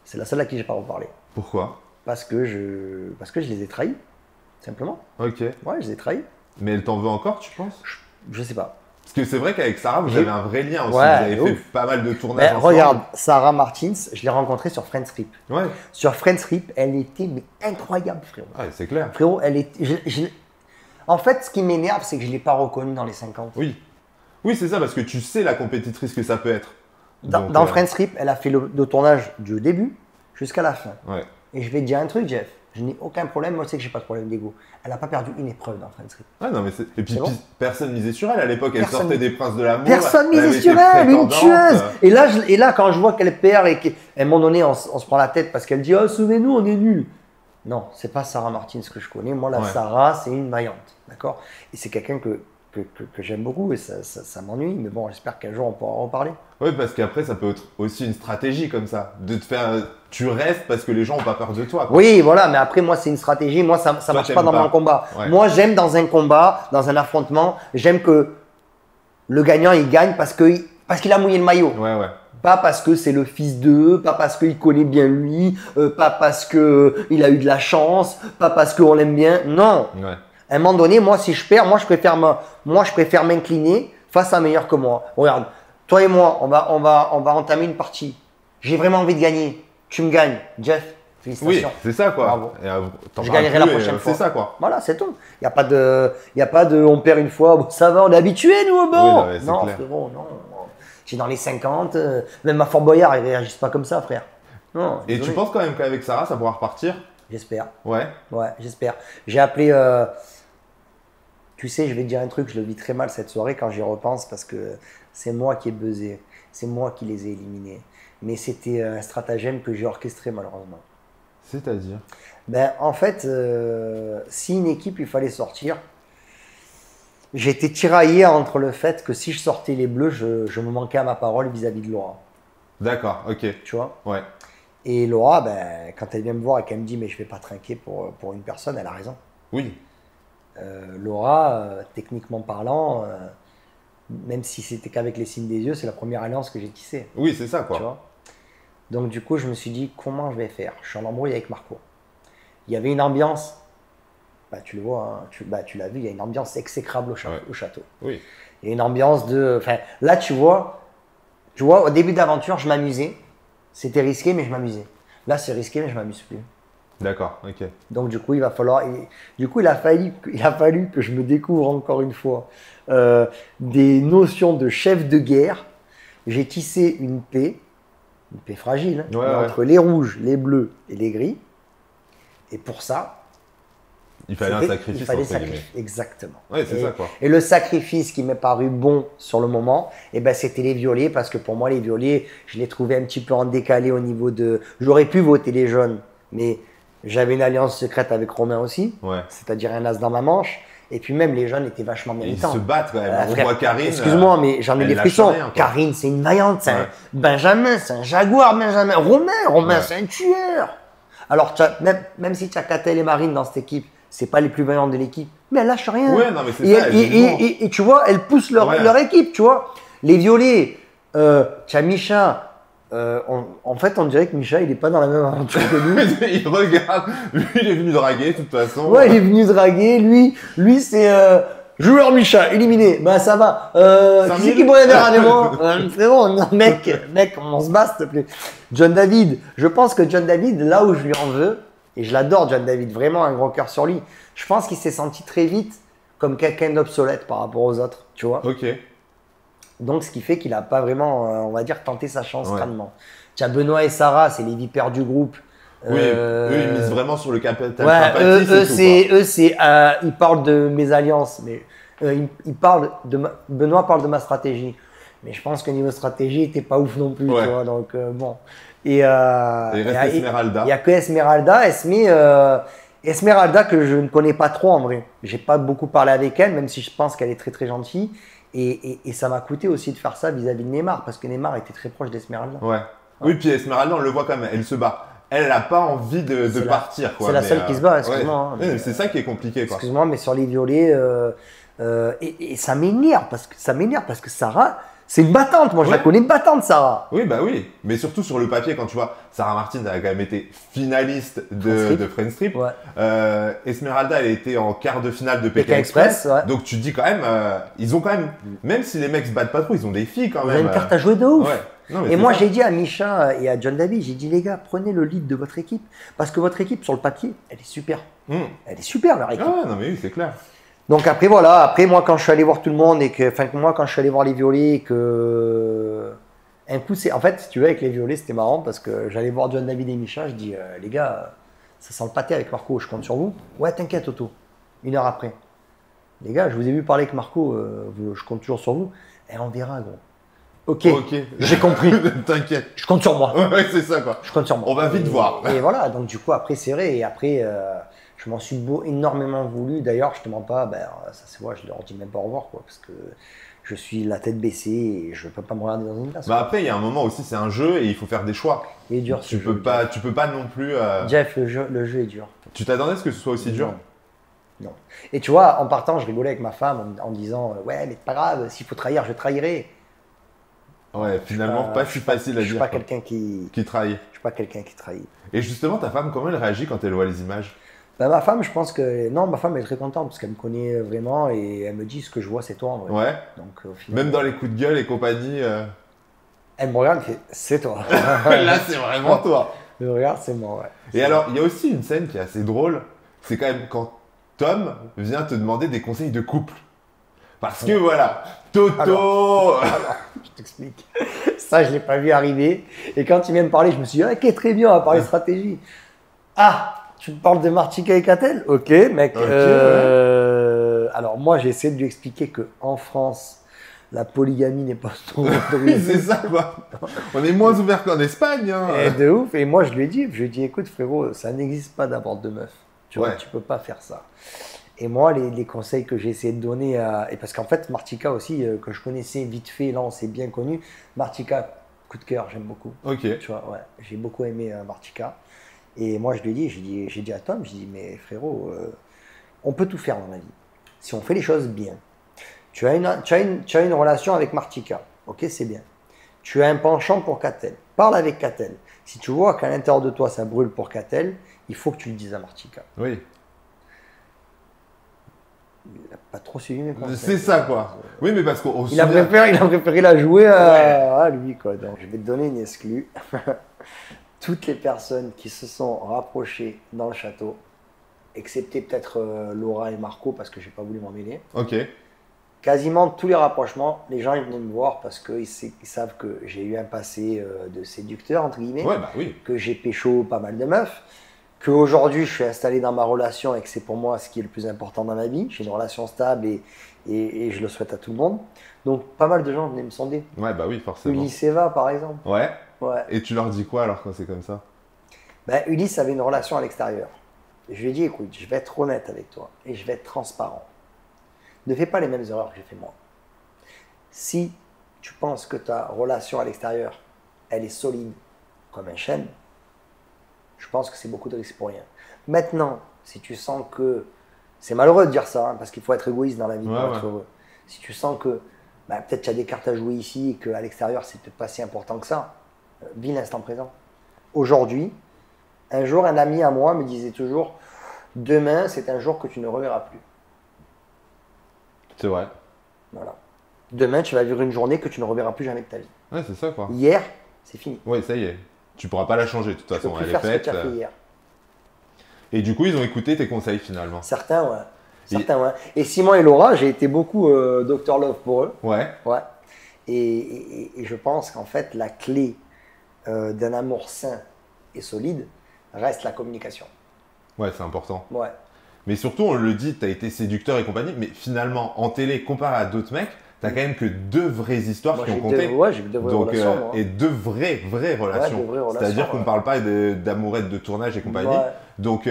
c'est la seule à qui je n'ai pas reparlé. Pourquoi? Parce que je les ai trahis, simplement. Ok. Ouais, je les ai trahis. Mais elle t'en veut encore, tu penses? Je sais pas. Parce que c'est vrai qu'avec Sarah, vous avez un vrai lien aussi. Ouais, vous avez fait pas mal de tournages ensemble. Regarde, Sarah Martins, je l'ai rencontrée sur Friends Rip. Ouais. Sur Friends Rip, elle était incroyable, frérot. Ouais, c'est clair. Frérot, elle était... En fait, ce qui m'énerve, c'est que je ne l'ai pas reconnue dans les 50. Oui. Oui, c'est ça, parce que tu sais la compétitrice que ça peut être. Dans Friends Rip, elle a fait le tournage du début jusqu'à la fin. Ouais. Et je vais te dire un truc, Jeff. Je n'ai aucun problème, moi je sais que j'ai pas de problème d'ego. Elle n'a pas perdu une épreuve dans Friends Rip. Ah non, mais et puis personne misait sur elle à l'époque, elle sortait des Princes de l'amour. Personne misait sur elle, une tueuse. Et là, quand je vois qu'elle perd et qu'à un moment donné, on se prend la tête parce qu'elle dit « Oh, souvenez-nous, on est nuls ». Non, c'est pas Sarah Martins que je connais. Moi, Sarah, c'est une vaillante, d'accord? Et c'est quelqu'un que j'aime beaucoup et ça m'ennuie, mais bon, j'espère qu'un jour on pourra en reparler. Oui, parce qu'après, ça peut être aussi une stratégie comme ça, de te faire. Tu restes parce que les gens n'ont pas peur de toi. Quoi. Oui, voilà, mais après, moi, c'est une stratégie. Moi, ça ne marche pas dans mon combat. Ouais. Moi, j'aime dans un combat, dans un affrontement, j'aime que le gagnant, il gagne parce qu'il a mouillé le maillot. Ouais, ouais. Pas parce que c'est le fils d'eux, pas parce qu'il connaît bien lui, pas parce qu'il a eu de la chance, pas parce qu'on l'aime bien. Non. Ouais. À un moment donné, moi, si je perds, moi, je préfère m'incliner face à un meilleur que moi. Regarde, toi et moi, on va entamer une partie. J'ai vraiment envie de gagner. Tu me gagnes, Jeff. Félicitations. Oui, c'est ça, quoi. Bravo. Je gagnerai la prochaine fois. C'est ça, quoi. Voilà, c'est tout. Il n'y a pas de, on perd une fois, bon, ça va, on est habitué, nous, bon. Oui, non, frérot, non. J'ai dans les 50, même à Fort Boyard, ils ne réagissent pas comme ça, frère. Non. Et tu penses quand même qu'avec Sarah, ça pourra repartir? J'espère. Ouais. Ouais, j'espère. J'ai appelé. Tu sais, je vais te dire un truc, je le vis très mal cette soirée quand j'y repense parce que c'est moi qui ai buzzé. C'est moi qui les ai éliminés. Mais c'était un stratagème que j'ai orchestré malheureusement. C'est-à-dire? Ben, en fait, si une équipe il fallait sortir, j'étais tiraillé entre le fait que si je sortais les bleus, je me manquais à ma parole vis-à-vis de Laura. D'accord, ok. Tu vois? Ouais. Et Laura, ben, quand elle vient me voir et qu'elle me dit mais je ne vais pas trinquer pour une personne, elle a raison. Oui. Laura, techniquement parlant, même si c'était qu'avec les signes des yeux, c'est la première alliance que j'ai tissée. Oui, c'est ça, quoi. Tu vois. Donc du coup, je me suis dit, comment je vais faire? Je suis en embrouille avec Marco. Il y avait une ambiance, bah, tu le vois, hein, tu l'as vu, il y a une ambiance exécrable au château. Oui. Il y a une ambiance de... Enfin, là, tu vois, au début de l'aventure, je m'amusais. C'était risqué, mais je m'amusais. Là, c'est risqué, mais je m'amuse plus. D'accord, ok. Donc du coup, il a fallu que je me découvre encore une fois des notions de chef de guerre. J'ai tissé une paix fragile, hein, entre les rouges, les bleus et les gris. Et pour ça, il fallait un sacrifice. Il fallait sacrifice, exactement. Ouais, c'est ça, quoi. Et le sacrifice qui m'est paru bon sur le moment, ben, c'était les violets, parce que pour moi, les violets, je les trouvais un petit peu en décalé au niveau de... J'aurais pu voter les jaunes, mais j'avais une alliance secrète avec Romain aussi, c'est-à-dire un as dans ma manche. Et puis même, les jeunes étaient vachement méritants. Ils se battent quand même. On voit Karine. Excuse-moi, mais j'en ai des frissons. Karine, c'est une vaillante. C'est un Benjamin, c'est un jaguar, Benjamin. Romain, c'est un tueur. Alors, même si tu as Catel et Marine dans cette équipe, c'est pas les plus vaillantes de l'équipe, mais elles lâchent rien. Ouais, non, mais c'est ça. Et tu vois, elles poussent leur équipe, tu vois. Les violets, tu as Micha. En fait, on dirait que Micha, il est pas dans la même aventure que nous. Il regarde. Lui, il est venu draguer, de toute façon. Ouais, il est venu draguer. Lui c'est joueur Micha, éliminé. Bah, ça va. Qui c'est qui boit un verre avec moi frérot, non, mec, on se bat, s'il te plaît. John David. Je pense que John David, là où je lui en veux, et je l'adore, John David, vraiment un gros cœur sur lui. Je pense qu'il s'est senti très vite comme quelqu'un d'obsolète par rapport aux autres, tu vois. Ok. Donc, ce qui fait qu'il n'a pas vraiment, on va dire, tenté sa chance crânement. Tu as Benoît et Sarah, c'est les vipères du groupe. Oui, eux, ils misent vraiment sur le capital sympathie. Ils parlent de mes alliances, mais Benoît parle de ma stratégie. Mais je pense que niveau stratégie, il n'était pas ouf non plus, tu vois, donc bon. Et il reste Esmeralda. Il n'y a que Esmeralda. Esmeralda que je ne connais pas trop en vrai. J'ai pas beaucoup parlé avec elle, même si je pense qu'elle est très très gentille. Et ça m'a coûté aussi de faire ça vis-à-vis de Neymar, parce que Neymar était très proche d'Esmeralda. Ouais. Oui, puis Esmeralda, on le voit quand même, elle se bat. Elle n'a pas envie de partir. C'est la seule qui se bat, excuse-moi. Ouais. C'est ça qui est compliqué. Excuse-moi, mais sur les violets, et ça m'énerve parce que Sarah, c'est une battante. Moi, je la connais battante, Sarah. Oui, bah oui. Mais surtout sur le papier, quand tu vois, Sarah Martin, elle a quand même été finaliste de Friends Trip. Ouais. Esmeralda, elle a été en quart de finale de Pékin Express. Ouais. Donc tu te dis quand même, ils ont quand même, même si les mecs se battent pas trop, ils ont des filles quand même. Ils ont une carte à jouer de ouf. Ouais. Non, et moi, j'ai dit à Micha et à John David, j'ai dit les gars, prenez le lead de votre équipe. Parce que votre équipe, sur le papier, elle est super. Elle est super, leur équipe. Ah ouais, non mais oui, c'est clair. Donc après, voilà. Après, moi, quand je suis allé voir tout le monde quand je suis allé voir les violets, un coup, en fait, si tu veux, avec les violets, c'était marrant parce que j'allais voir John David et Micha, je dis, les gars, ça sent le pâté avec Marco, je compte sur vous. Ouais, t'inquiète, Otto. 1 heure après. Les gars, je vous ai vu parler avec Marco, je compte toujours sur vous. Et on verra, gros. Ok, j'ai compris. T'inquiète. Je compte sur moi. Ouais, c'est ça, quoi. Je compte sur moi. On va vite voir. Et voilà, donc du coup, après, c'est vrai. Et après, je m'en suis énormément voulu. D'ailleurs, je te mens pas, ça se voit, je leur dis même pas au revoir, quoi, parce que je suis la tête baissée et je peux pas me regarder dans une glace. Après, il y a un moment aussi, c'est un jeu et il faut faire des choix. Il est dur, tu peux pas non plus. Jeff, le jeu est dur. Tu t'attendais à ce que ce soit aussi dur? Non. Et tu vois, en partant, je rigolais avec ma femme en disant, ouais, mais c'est pas grave, s'il faut trahir, je trahirai. Ouais, finalement, pas si facile à dire. Je suis pas quelqu'un qui trahit. Je suis pas quelqu'un qui trahit. Et justement, ta femme, comment elle réagit quand elle voit les images? Ma femme, je pense que. Non, ma femme est très contente parce qu'elle me connaît vraiment et elle me dit ce que je vois, c'est toi en vrai. Ouais. Donc, au final, même dans les coups de gueule et compagnie. Elle me regarde et fait c'est toi. Là, c'est vraiment toi. Je regarde, c'est moi, ouais. Et alors, il y a aussi une scène qui est assez drôle. C'est quand même quand Tom vient te demander des conseils de couple. Parce que voilà, Toto. Alors, je t'explique. Ça, je l'ai pas vu arriver. Et quand il vient me parler, je me suis dit, ok, très bien, on va parler stratégie. Ah, tu me parles de Martika et Catel? Ok, mec. Alors, moi, j'ai essayé de lui expliquer qu'en France, la polygamie n'est pas trop. Oui, c'est ça, quoi. On est moins ouvert qu'en Espagne. Hein. Et de ouf. Et moi, je lui ai dit, écoute, frérot, ça n'existe pas d'avoir 2 meufs. Tu vois, tu peux pas faire ça. Et moi, les conseils que j'ai essayé de donner et parce qu'en fait, Martika aussi, que je connaissais vite fait, là, on s'est bien connu. Martika, coup de cœur, j'aime beaucoup. Ok. Tu vois, ouais, j'ai beaucoup aimé Martika. Et moi, je lui ai dit, j'ai dit à Tom, mais frérot, on peut tout faire dans la vie. Si on fait les choses bien. Tu as une relation avec Martika. Ok, c'est bien. Tu as un penchant pour Catel. Parle avec Catel. Si tu vois qu'à l'intérieur de toi, ça brûle pour Catel, il faut que tu le dises à Martika. Oui. Il n'a pas trop suivi mes conseils. C'est ça, quoi. Oui, mais parce qu'au il a préféré la jouer à lui, quoi. Donc, je vais te donner une exclue. Toutes les personnes qui se sont rapprochées dans le château, excepté peut-être Laura et Marco, parce que je n'ai pas voulu m'en mêler. Ok. Quasiment tous les rapprochements, les gens ils venaient me voir parce qu'ils savent que j'ai eu un passé de séducteur, entre guillemets. Ouais, bah oui. Que j'ai pécho pas mal de meufs. Qu'aujourd'hui, je suis installé dans ma relation et que c'est pour moi ce qui est le plus important dans ma vie. J'ai une relation stable et je le souhaite à tout le monde. Donc, pas mal de gens venaient me sonder. Ouais, bah oui, forcément. Ulysse Eva, par exemple. Ouais. Ouais. Et tu leur dis quoi alors quand c'est comme ça? Ben, Ulysse avait une relation à l'extérieur. Je lui ai dit, écoute, je vais être honnête avec toi et je vais être transparent. Ne fais pas les mêmes erreurs que j'ai fait moi. Si tu penses que ta relation à l'extérieur, elle est solide comme un chêne, je pense que c'est beaucoup de risques pour rien. Maintenant, si tu sens que, c'est malheureux de dire ça, hein, parce qu'il faut être égoïste dans la vie pour être heureux. Si tu sens que peut-être tu as des cartes à jouer ici et qu'à l'extérieur, c'est peut-être pas si important que ça, vis l'instant présent. Aujourd'hui, un jour, un ami à moi me disait toujours, demain, c'est un jour que tu ne reverras plus. C'est vrai. Voilà. Demain, tu vas vivre une journée que tu ne reverras plus jamais de ta vie. Ouais, c'est ça quoi. Hier, c'est fini. Oui, ça y est. Tu pourras pas la changer de toute façon. Elle est faite. Ce que tu as fait hier. Et du coup, ils ont écouté tes conseils finalement. Certains, ouais. Ouais. Et Simon et Laura, j'ai été beaucoup Dr Love pour eux. Ouais. Et je pense qu'en fait, la clé d'un amour sain et solide reste la communication. Ouais, c'est important. Ouais. Mais surtout, on le dit, tu as été séducteur et compagnie, mais finalement, en télé, comparé à d'autres mecs, tu as quand même que 2 vraies histoires qui ont compté. J'ai que 2 vraies relations. Moi. Et 2 vraies relations. C'est-à-dire qu'on ne parle pas d'amourettes de tournage et compagnie. Ouais. Donc,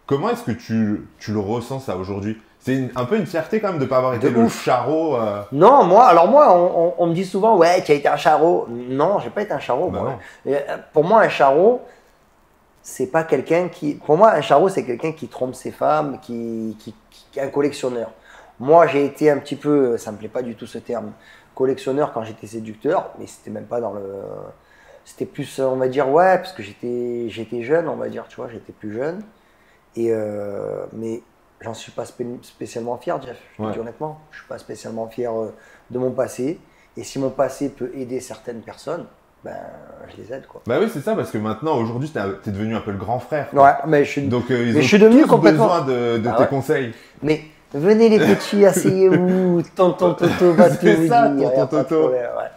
comment est-ce que tu le ressens ça aujourd'hui? C'est un peu une fierté quand même de ne pas avoir été le charreau. Non, moi, on me dit souvent, ouais, tu as été un charreau. Non, j'ai pas été un charreau. Moi. Pour moi, un charreau, c'est pas quelqu'un qui. Pour moi, un charreau, c'est quelqu'un qui trompe ses femmes, qui est un collectionneur. Moi, j'ai été un petit peu, ça me plaît pas du tout ce terme, collectionneur quand j'étais séducteur, mais c'était même pas dans le. C'était plus, on va dire, ouais, parce que j'étais jeune, on va dire, tu vois, j'étais plus jeune. Mais j'en suis pas spécialement fier, Jeff, je te dis honnêtement. Je suis pas spécialement fier de mon passé. Et si mon passé peut aider certaines personnes, je les aide quoi. Bah oui, c'est ça, parce que maintenant, aujourd'hui, t'es devenu un peu le grand frère. Quoi. Ouais, mais je suis, donc je suis devenu complètement besoin de tes conseils. Mais venez les petits, asseyez-vous, tonton Toto va tout vous dire. Tonton Toto.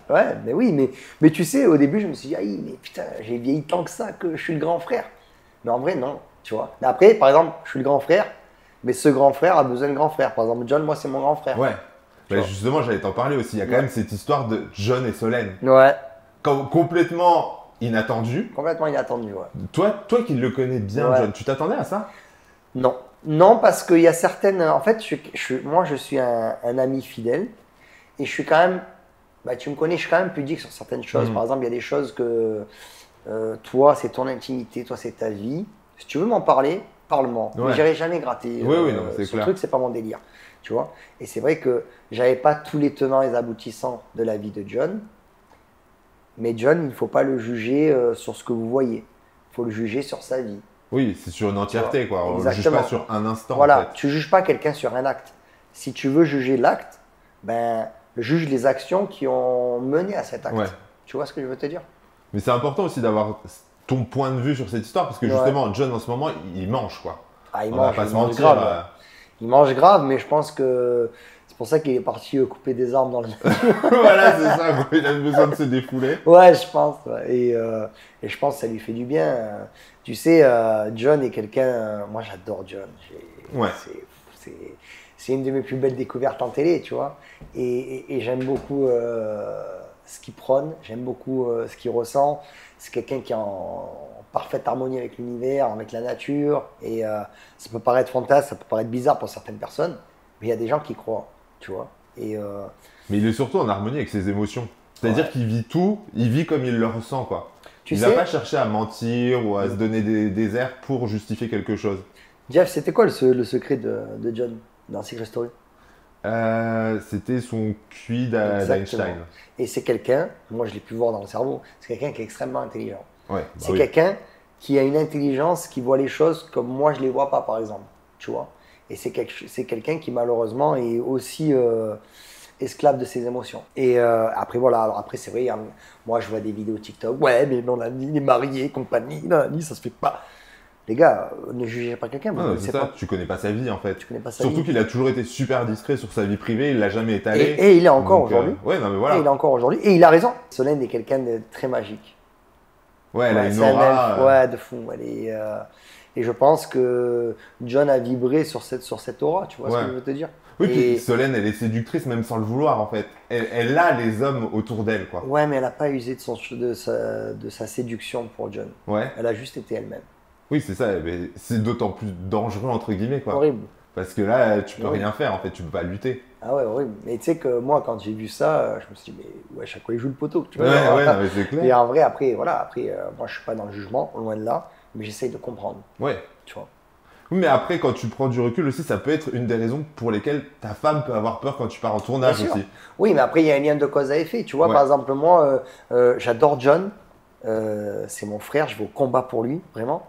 Ouais, mais oui, mais tu sais, au début, je me suis dit, mais putain, j'ai vieilli tant que ça que je suis le grand frère. Mais en vrai, non, tu vois. Mais après, par exemple, je suis le grand frère, mais ce grand frère a besoin de grand frère. Par exemple, John, moi, c'est mon grand frère. Ouais. Bah, justement, j'allais t'en parler aussi. Il y a quand même cette histoire de John et Solène. Ouais. Complètement inattendu. Complètement inattendu, ouais. Toi qui le connais bien, John, tu t'attendais à ça? Non. Non, parce qu'il y a certaines. En fait, moi, je suis un ami fidèle et je suis quand même. Tu me connais, je suis quand même pudique sur certaines choses. Par exemple, il y a des choses que toi, c'est ton intimité, toi, c'est ta vie. Si tu veux m'en parler, parle-moi. Mais j'irai jamais gratter. Oui, non, c'est clair. Ce truc, c'est pas mon délire. Tu vois. Et c'est vrai que j'avais pas tous les tenants et aboutissants de la vie de John. Mais John, il ne faut pas le juger sur ce que vous voyez. Il faut le juger sur sa vie. Oui, c'est sur une entièreté, quoi. On ne juge pas sur un instant. Voilà, en fait. Tu ne juges pas quelqu'un sur un acte. Si tu veux juger l'acte, juge les actions qui ont mené à cet acte. Ouais. Tu vois ce que je veux te dire? Mais c'est important aussi d'avoir ton point de vue sur cette histoire, parce que justement, John, en ce moment, il mange, quoi. Il mange, va pas se mentir. Grave. Il mange grave, mais je pense que c'est pour ça qu'il est parti couper des arbres dans le Voilà, c'est ça, il a besoin de se défouler. Ouais, je pense. Et je pense que ça lui fait du bien. Tu sais, John est quelqu'un. Moi, j'adore John. C'est une de mes plus belles découvertes en télé, tu vois. Et j'aime beaucoup ce qu'il prône, j'aime beaucoup ce qu'il ressent. C'est quelqu'un qui est en parfaite harmonie avec l'univers, avec la nature. Et ça peut paraître fantastique, ça peut paraître bizarre pour certaines personnes, mais il y a des gens qui croient, tu vois. Mais il est surtout en harmonie avec ses émotions. C'est-à-dire qu'il vit tout, il vit comme il le ressent, quoi. Il n'a pas cherché à mentir ou à se donner des airs pour justifier quelque chose. Jeff, c'était quoi le secret de John dans Secret Story? C'était son QI d'Einstein. Et c'est quelqu'un, moi je l'ai pu voir dans le cerveau, c'est quelqu'un qui est extrêmement intelligent. Ouais, c'est quelqu'un qui a une intelligence, qui voit les choses comme moi je ne les vois pas, par exemple. Tu vois. Et c'est quelqu'un qui malheureusement est aussi esclave de ses émotions. Et après voilà, alors après c'est vrai, moi je vois des vidéos TikTok, ouais mais mon ami il est marié, compagnie, ça se fait pas. Les gars, ne jugez pas quelqu'un. C'est ça, tu connais pas sa vie en fait. Surtout qu'il a toujours été super discret sur sa vie privée, il l'a jamais étalé. Et il est encore aujourd'hui. Non mais voilà. Et il est encore aujourd'hui. Et il a raison. Solène est quelqu'un de très magique. Ouais, elle a une aura. De fou. Et je pense que John a vibré sur cette aura, tu vois ce que je veux te dire. Oui, puis Solène, elle est séductrice même sans le vouloir en fait. Elle a les hommes autour d'elle, quoi. Ouais, mais elle n'a pas usé de sa séduction pour John. Ouais. Elle a juste été elle-même. Oui, c'est ça, mais c'est d'autant plus dangereux, entre guillemets, quoi. Horrible. Parce que là, tu peux rien faire, en fait, tu peux pas lutter. Ah ouais, horrible. Mais tu sais que moi, quand j'ai vu ça, je me suis dit, mais chaque fois, il joue le poteau. Tu vois, non, mais c'est clair. Et en vrai, après, moi, je suis pas dans le jugement, loin de là. mais j'essaye de comprendre. Ouais. Tu vois. Oui, mais après, quand tu prends du recul aussi, ça peut être une des raisons pour lesquelles ta femme peut avoir peur quand tu pars en tournage aussi. Oui, mais après, il y a un lien de cause à effet. Tu vois, par exemple, moi, j'adore John. C'est mon frère, je vais au combat pour lui, vraiment.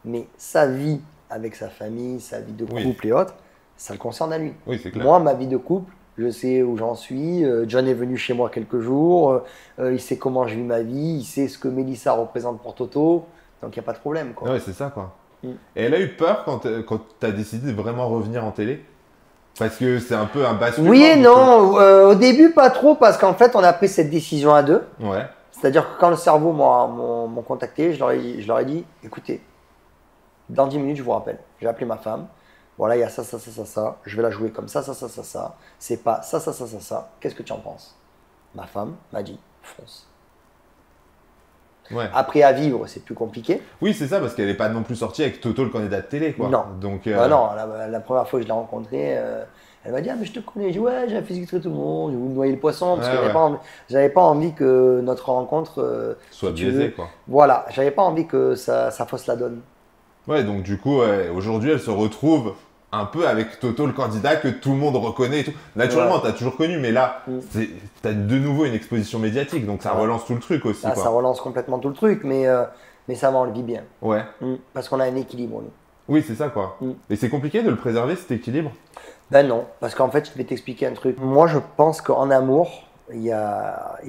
Mais sa vie avec sa famille, sa vie de couple et autres, ça le concerne à lui. Oui, c'est clair. Moi, ma vie de couple, je sais où j'en suis. John est venu chez moi quelques jours. Il sait comment je vis ma vie. Il sait ce que Mélissa représente pour Toto. Donc, il n'y a pas de problème. Oui, c'est ça, quoi. Et elle a eu peur quand tu as décidé de vraiment revenir en télé? Parce que c'est un peu un basculement. Oui et non. Au début, pas trop, parce qu'en fait, on a pris cette décision à deux. Ouais. C'est-à-dire que quand le cerveau m'ont contacté, je leur ai dit, écoutez, dans 10 minutes, je vous rappelle. J'ai appelé ma femme. Voilà, il y a ça, ça, ça, ça, ça. Je vais la jouer comme ça, ça, ça, ça, ça. C'est pas ça, ça, ça, ça, ça. Qu'est-ce que tu en penses? Ma femme m'a dit, fonce. Ouais. Après, à vivre, c'est plus compliqué. Oui, c'est ça, parce qu'elle n'est pas non plus sortie avec Toto, le candidat de télé, quoi. Non. Donc, non, la première fois que je l'ai rencontrée, elle m'a dit, ah, mais je te connais. Je dis, ouais, j'ai filtré tout le monde, vous me noyez le poisson, parce que j'avais pas envie que notre rencontre soit biaisée, quoi. Voilà, j'avais pas envie que ça fausse la donne. Ouais, donc du coup, aujourd'hui, elle se retrouve un peu avec Toto, le candidat que tout le monde reconnaît et tout. Naturellement, tu as toujours connu, mais là, tu as de nouveau une exposition médiatique, donc ça relance tout le truc aussi. Ça relance complètement tout le truc, mais ça va, on le vit bien. Ouais. Parce qu'on a un équilibre, nous. Oui, c'est ça, quoi. Et c'est compliqué de le préserver, cet équilibre? Ben non, parce qu'en fait, je vais t'expliquer un truc. Moi, je pense qu'en amour, il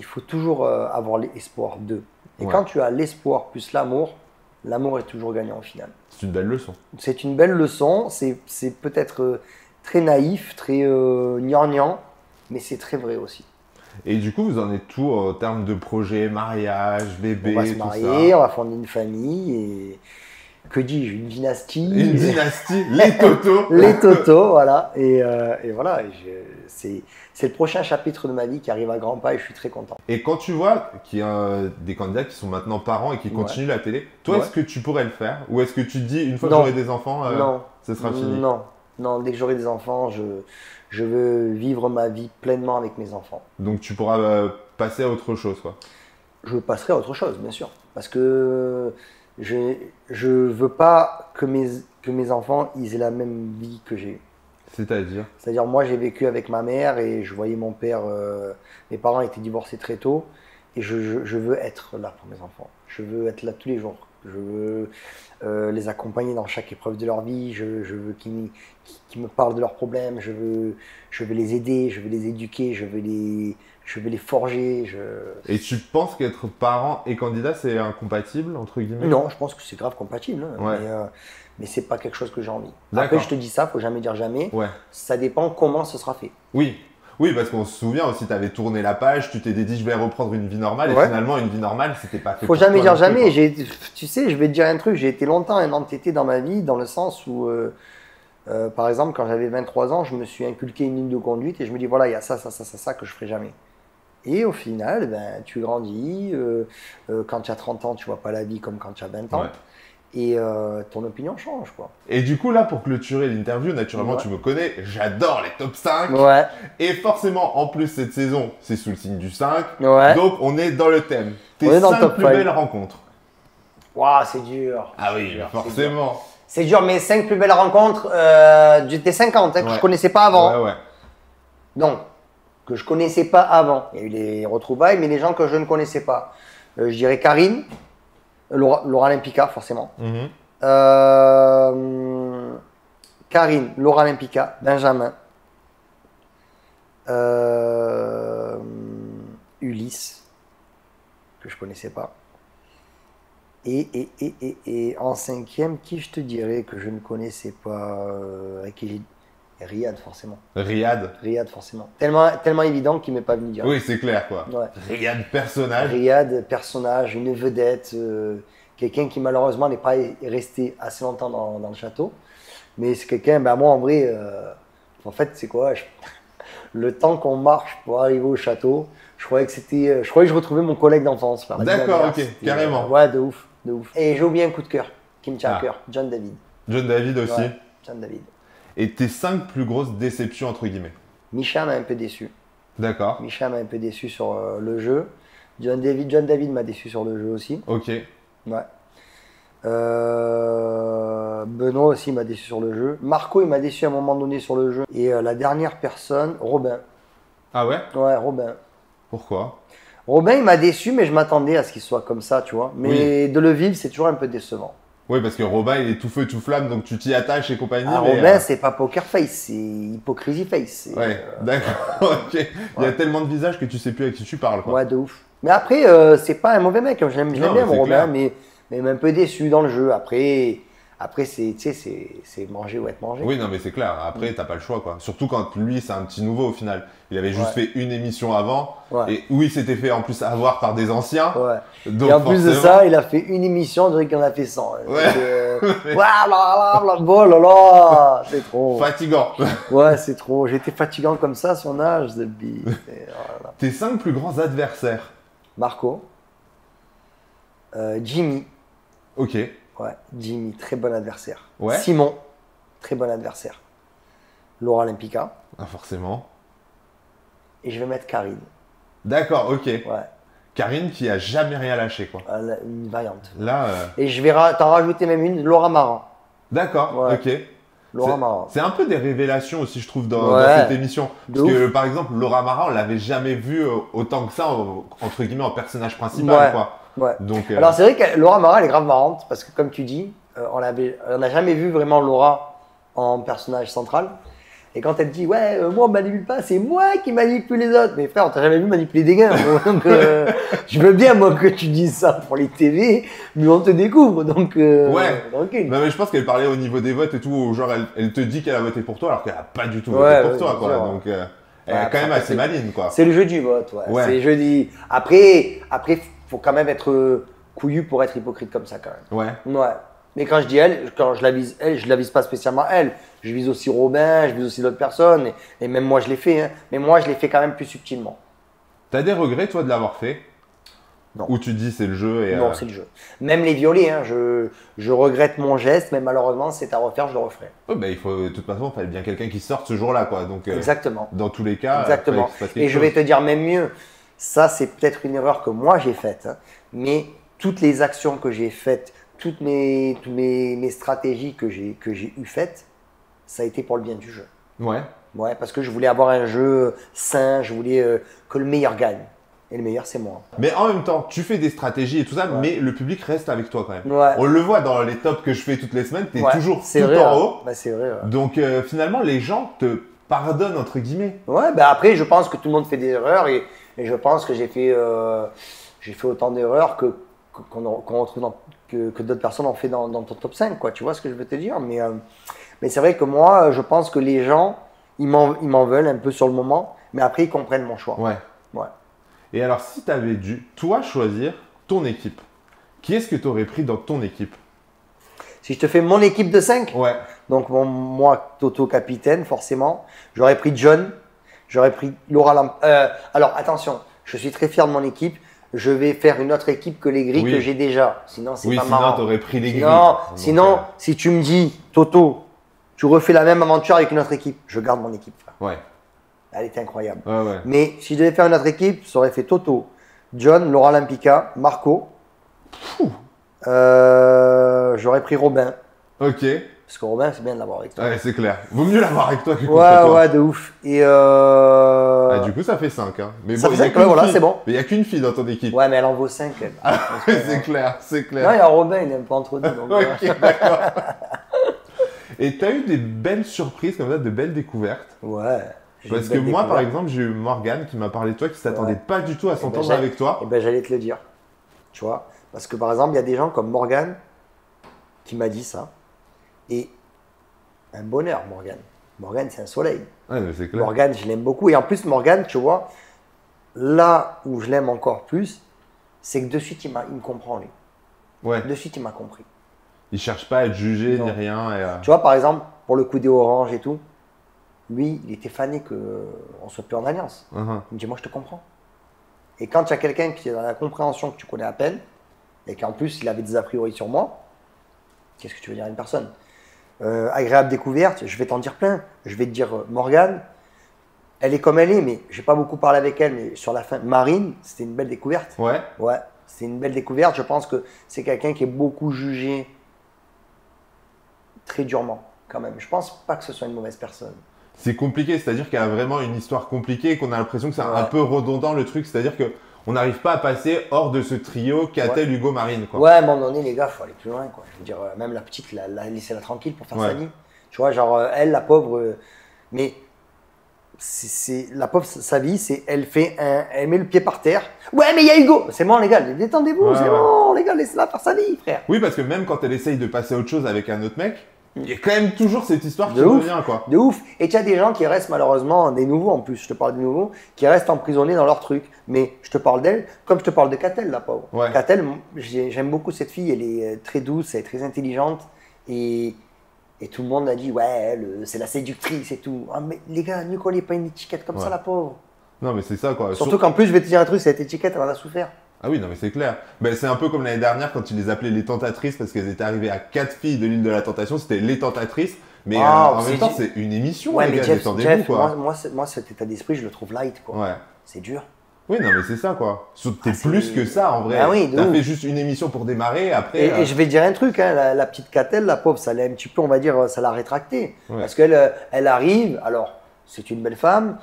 faut toujours avoir l'espoir d'eux. Et quand tu as l'espoir plus l'amour est toujours gagnant au final. C'est une belle leçon. C'est une belle leçon. C'est peut-être très naïf, très gnangnan, mais c'est très vrai aussi. Et du coup, vous en êtes tout en termes de projet, mariage, bébé, on va se marier, on va fonder une famille et que dis-je, une dynastie. Une dynastie, les Toto. Les Toto, voilà. Et voilà, c'est le prochain chapitre de ma vie qui arrive à grands pas et je suis très content. Et quand tu vois qu'il y a des candidats qui sont maintenant parents et qui continuent la télé, toi, est-ce que tu pourrais le faire? Ou est-ce que tu te dis, une fois que j'aurai des enfants, ce sera fini? Non, dès que j'aurai des enfants, je veux vivre ma vie pleinement avec mes enfants. Donc tu pourras passer à autre chose, quoi. Je passerai à autre chose, bien sûr. Parce que je veux pas que mes enfants ils aient la même vie que j'ai eue. C'est-à-dire? C'est-à-dire, moi, j'ai vécu avec ma mère et je voyais mon père, mes parents étaient divorcés très tôt et je veux être là pour mes enfants. Je veux être là tous les jours. Je veux les accompagner dans chaque épreuve de leur vie. Je veux qu'ils me parlent de leurs problèmes. Je veux les aider, je veux les éduquer, je veux les forger. Et tu penses qu'être parent et candidat, c'est incompatible, entre guillemets? Non, je pense que c'est grave compatible. Hein, ouais. Mais c'est pas quelque chose que j'ai envie. Après, je te dis ça, faut jamais dire jamais. Ouais. Ça dépend comment ce sera fait. Oui, parce qu'on se souvient aussi, tu avais tourné la page, tu t'es dit je vais reprendre une vie normale et finalement une vie normale, c'était pas fait. Faut jamais dire jamais. Tu sais, je vais te dire un truc, j'ai été longtemps un entêté dans ma vie, dans le sens où, par exemple, quand j'avais 23 ans, je me suis inculqué une ligne de conduite et je me dis voilà, il y a ça, ça, ça, ça, ça que je ferai jamais. Et au final, ben, tu grandis. Quand tu as 30 ans, tu vois pas la vie comme quand tu as 20 ans. Ouais. Et ton opinion change, quoi. Et du coup, là, pour clôturer l'interview, naturellement, tu me connais, j'adore les top 5. Ouais. Et forcément, en plus, cette saison, c'est sous le signe du 5. Ouais. Donc, on est dans le thème. Tes 5 plus belles rencontres. Waouh, c'est dur. Ah oui, forcément. C'est dur, mes 5 plus belles rencontres des 50, hein, que je connaissais pas avant. Ouais. Donc, que je connaissais pas avant. Il y a eu les retrouvailles, mais les gens que je ne connaissais pas. Je dirais Karine. Laura Lympica, forcément. Karine, Laura Lympica, Benjamin, Ulysse, que je connaissais pas. Et en 5e, qui je te dirais que je ne connaissais pas, avec qui Riyad, forcément. Riyad, forcément. Tellement évident qu'il m'est pas venu dire. Oui, c'est clair, quoi. Ouais. Riyad, personnage. Riyad, personnage, une vedette, quelqu'un qui malheureusement n'est pas resté assez longtemps dans le château. Mais c'est quelqu'un, ben moi en vrai, en fait, c'est quoi? Le temps qu'on marche pour arriver au château, je croyais que je retrouvais mon collègue d'enfance. D'accord, ok, carrément. Ouais, de ouf. Et j'ai oublié un coup de cœur qui me tient à cœur, John David. John David aussi. Ouais, John David. Et tes 5 plus grosses déceptions, entre guillemets? Micha m'a un peu déçu. D'accord. Micha m'a un peu déçu sur le jeu. John David m'a déçu sur le jeu aussi. Ok. Ouais. Benoît aussi m'a déçu sur le jeu. Marco, il m'a déçu à un moment donné sur le jeu. Et la dernière personne, Robin. Ah ouais? Ouais, Robin. Pourquoi? Robin, il m'a déçu, mais je m'attendais à ce qu'il soit comme ça, tu vois. Mais de le vivre, c'est toujours un peu décevant. Oui, parce que Robin, il est tout feu, tout flamme, donc tu t'y attaches et compagnie. Ah, mais Robin, c'est pas poker face, c'est hypocrisie face. Ouais, d'accord, ok. Il y a tellement de visages que tu sais plus avec qui tu parles, quoi. Ouais, de ouf. Mais après, c'est pas un mauvais mec, hein. J'aime bien mon Robin, mais un peu déçu dans le jeu. Après c'est manger ou être mangé. Oui, non, mais c'est clair. Après, t'as pas le choix, quoi. Surtout quand lui, c'est un petit nouveau au final. Il avait juste fait une émission avant. Et où il s'était fait en plus avoir par des anciens. Ouais. Donc, et en plus de ça, il a fait une émission, on dirait qu'il en a fait 100. Ouais. Oh là là, c'est trop. Fatigant. Ouais, c'est trop. J'étais fatigant comme ça à son âge, Zebby. Tes 5 plus grands adversaires? Marco. Jimmy. Ok. Ouais, Jimmy, très bon adversaire. Ouais. Simon, très bon adversaire. Laura Olympica. Ah, forcément. Et je vais mettre Karine. D'accord, ok. Ouais. Karine qui a jamais rien lâché, quoi. Une variante. Là. Et je vais t'en rajouter même une, Laura Marin. D'accord, ouais. ok. Laura Marin. C'est un peu des révélations aussi, je trouve, dans cette émission. Parce que, par exemple, Laura Marin, on l'avait jamais vue autant que ça, entre guillemets, en personnage principal, quoi. Ouais. Donc, alors c'est vrai que Laura Marin, elle est grave marrante parce que comme tu dis, on n'a jamais vu vraiment Laura en personnage central. Et quand elle dit ouais, moi on manipule pas, c'est moi qui manipule les autres. Mais frère, on t'a jamais vu manipuler des gars. Donc je veux bien moi que tu dises ça pour les TV, mais on te découvre. Donc ouais. Non, mais je pense qu'elle parlait au niveau des votes et tout, genre elle te dit qu'elle a voté pour toi alors qu'elle a pas du tout voté pour toi, quoi. Donc elle est quand même assez maligne, quoi. C'est le jeu du vote, ouais. C'est le jeu du. Après, faut quand même être couillu pour être hypocrite comme ça, quand même. Ouais. Mais quand je dis elle, quand je la vise elle, je la vise pas spécialement elle. Je vise aussi Robin, je vise aussi d'autres personnes. Et même moi, je l'ai fait. Hein. Mais moi, je l'ai fait quand même plus subtilement. T'as des regrets, toi, de l'avoir fait? Non. Ou tu dis c'est le jeu et non, c'est le jeu. Même les violets, hein, je regrette mon geste, mais malheureusement, c'est à refaire, je le referai. Oh, bah, il faut, de toute façon, il fallait bien quelqu'un qui sorte ce jour-là, quoi. Donc, exactement. Dans tous les cas, exactement. Et je vais te dire même mieux. Ça, c'est peut-être une erreur que moi j'ai faite. Hein, mais toutes les actions que j'ai faites, toutes mes stratégies que j'ai eu faites, ça a été pour le bien du jeu. Ouais. Ouais, parce que je voulais avoir un jeu sain, je voulais que le meilleur gagne. Et le meilleur, c'est moi. Mais en même temps, tu fais des stratégies et tout ça, mais le public reste avec toi quand même. Ouais. On le voit dans les tops que je fais toutes les semaines, tu es toujours tout vrai, en haut. Bah, c'est vrai. Donc finalement, les gens te pardonnent, entre guillemets. Ouais, bah après, je pense que tout le monde fait des erreurs et je pense que j'ai fait autant d'erreurs qu'on retrouve que d'autres personnes ont fait dans ton top 5, quoi. Tu vois ce que je veux te dire? Mais c'est vrai que moi, je pense que les gens, ils m'en veulent un peu sur le moment, mais après, ils comprennent mon choix. Ouais. Et alors, si tu avais dû, toi, choisir ton équipe, qui est-ce que tu aurais pris dans ton équipe? Si je te fais mon équipe de 5? Ouais. Donc, moi, Toto capitaine, forcément. J'aurais pris John. J'aurais pris Laura alors, attention, je suis très fier de mon équipe. Je vais faire une autre équipe que les grilles que j'ai déjà. Sinon, c'est pas marrant. Sinon, tu aurais pris les grilles. Sinon, si tu me dis, Toto, tu refais la même aventure avec une autre équipe, je garde mon équipe. Ouais. Elle était incroyable. Ouais. Mais si je devais faire une autre équipe, ça aurait fait Toto, John, Laura Olympica, Marco. J'aurais pris Robin. Ok. Parce que Robin, c'est bien de l'avoir avec toi. Ouais, c'est clair. Vaut mieux l'avoir avec toi que contre toi. Ouais, de ouf. Et du coup, ça fait 5. Hein. Mais ça bon, fait 5, voilà, c'est bon. Mais il n'y a qu'une fille dans ton équipe. Ouais, mais elle en vaut 5. C'est clair. Non, il y a Robin, il est un peu entre deux. Donc, ok, d'accord. Et tu as eu des belles surprises comme ça, de belles découvertes? Ouais. Parce que moi, par exemple, j'ai eu Morgane qui m'a parlé de toi, qui ne s'attendait pas du tout à s'entendre avec toi. Et ben, j'allais te le dire. Tu vois? Parce que par exemple, il y a des gens comme Morgane qui m'a dit ça. Et un bonheur, Morgane. Morgane, c'est un soleil. Ouais, c'est clair. Morgane, je l'aime beaucoup. Et en plus, Morgane, tu vois, là où je l'aime encore plus, c'est que de suite, il me comprend, lui. Ouais. De suite, il m'a compris. Il cherche pas à être jugé ni rien. Et Tu vois, par exemple, pour le coup des oranges et tout, lui, il était fané qu'on soit plus en alliance. Il me dit, moi, je te comprends. Et quand il y a quelqu'un qui est dans la compréhension que tu connais à peine, et qu'en plus, il avait des a priori sur moi, qu'est-ce que tu veux dire à une personne? Agréable découverte, je vais t'en dire plein. Je vais te dire, Morgane, elle est comme elle est, mais j'ai pas beaucoup parlé avec elle, mais sur la fin, Marine, c'était une belle découverte. Ouais. Ouais, c'est une belle découverte. Je pense que c'est quelqu'un qui est beaucoup jugé très durement, quand même. Je pense pas que ce soit une mauvaise personne. C'est compliqué, c'est-à-dire qu'il y a vraiment une histoire compliquée et qu'on a l'impression que c'est un peu redondant le truc, c'est-à-dire que on n'arrive pas à passer hors de ce trio Catel, Hugo, Marine. Quoi. Ouais, à un moment donné, les gars, il faut aller plus loin. Quoi. Je veux dire, même la petite, laissez-la tranquille pour faire sa vie. Tu vois, genre, elle, la pauvre, mais la pauvre, sa vie, c'est elle met le pied par terre. Ouais, mais il y a Hugo. C'est bon, les gars, détendez-vous, c'est bon, les gars, laissez-la faire sa vie, frère. Oui, parce que même quand elle essaye de passer à autre chose avec un autre mec, il y a quand même toujours cette histoire qui revient, quoi. De ouf. Et tu as des gens qui restent malheureusement, des nouveaux en plus, je te parle des nouveaux, qui restent emprisonnés dans leur truc. Mais je te parle d'elle, comme je te parle de Catel, la pauvre. Ouais. Catel, j'aime beaucoup cette fille, elle est très douce, elle est très intelligente. Et tout le monde a dit, ouais, c'est la séductrice et tout. Ah, mais les gars, ne collez pas une étiquette comme ça, la pauvre. Non, mais c'est ça, quoi. Surtout qu'en plus, je vais te dire un truc, cette étiquette, elle en a souffert. Ah oui, non, mais c'est clair. Ben, c'est un peu comme l'année dernière quand tu les appelais les tentatrices parce qu'elles étaient arrivées à 4 filles de l'île de la Tentation. C'était les tentatrices. Mais en même temps, c'est une émission, les gars, détendez-vous, quoi. Moi, cet état d'esprit, je le trouve light, quoi. Ouais. C'est dur. Oui, non, mais c'est ça, quoi. T'es plus que ça, en vrai. Ah oui, t'as fait juste une émission pour démarrer, après… Et je vais dire un truc, hein, la petite Catel, la pauvre, ça l'a un petit peu, on va dire, ça l'a rétracté. Parce qu'elle elle arrive, alors, c'est une belle femme.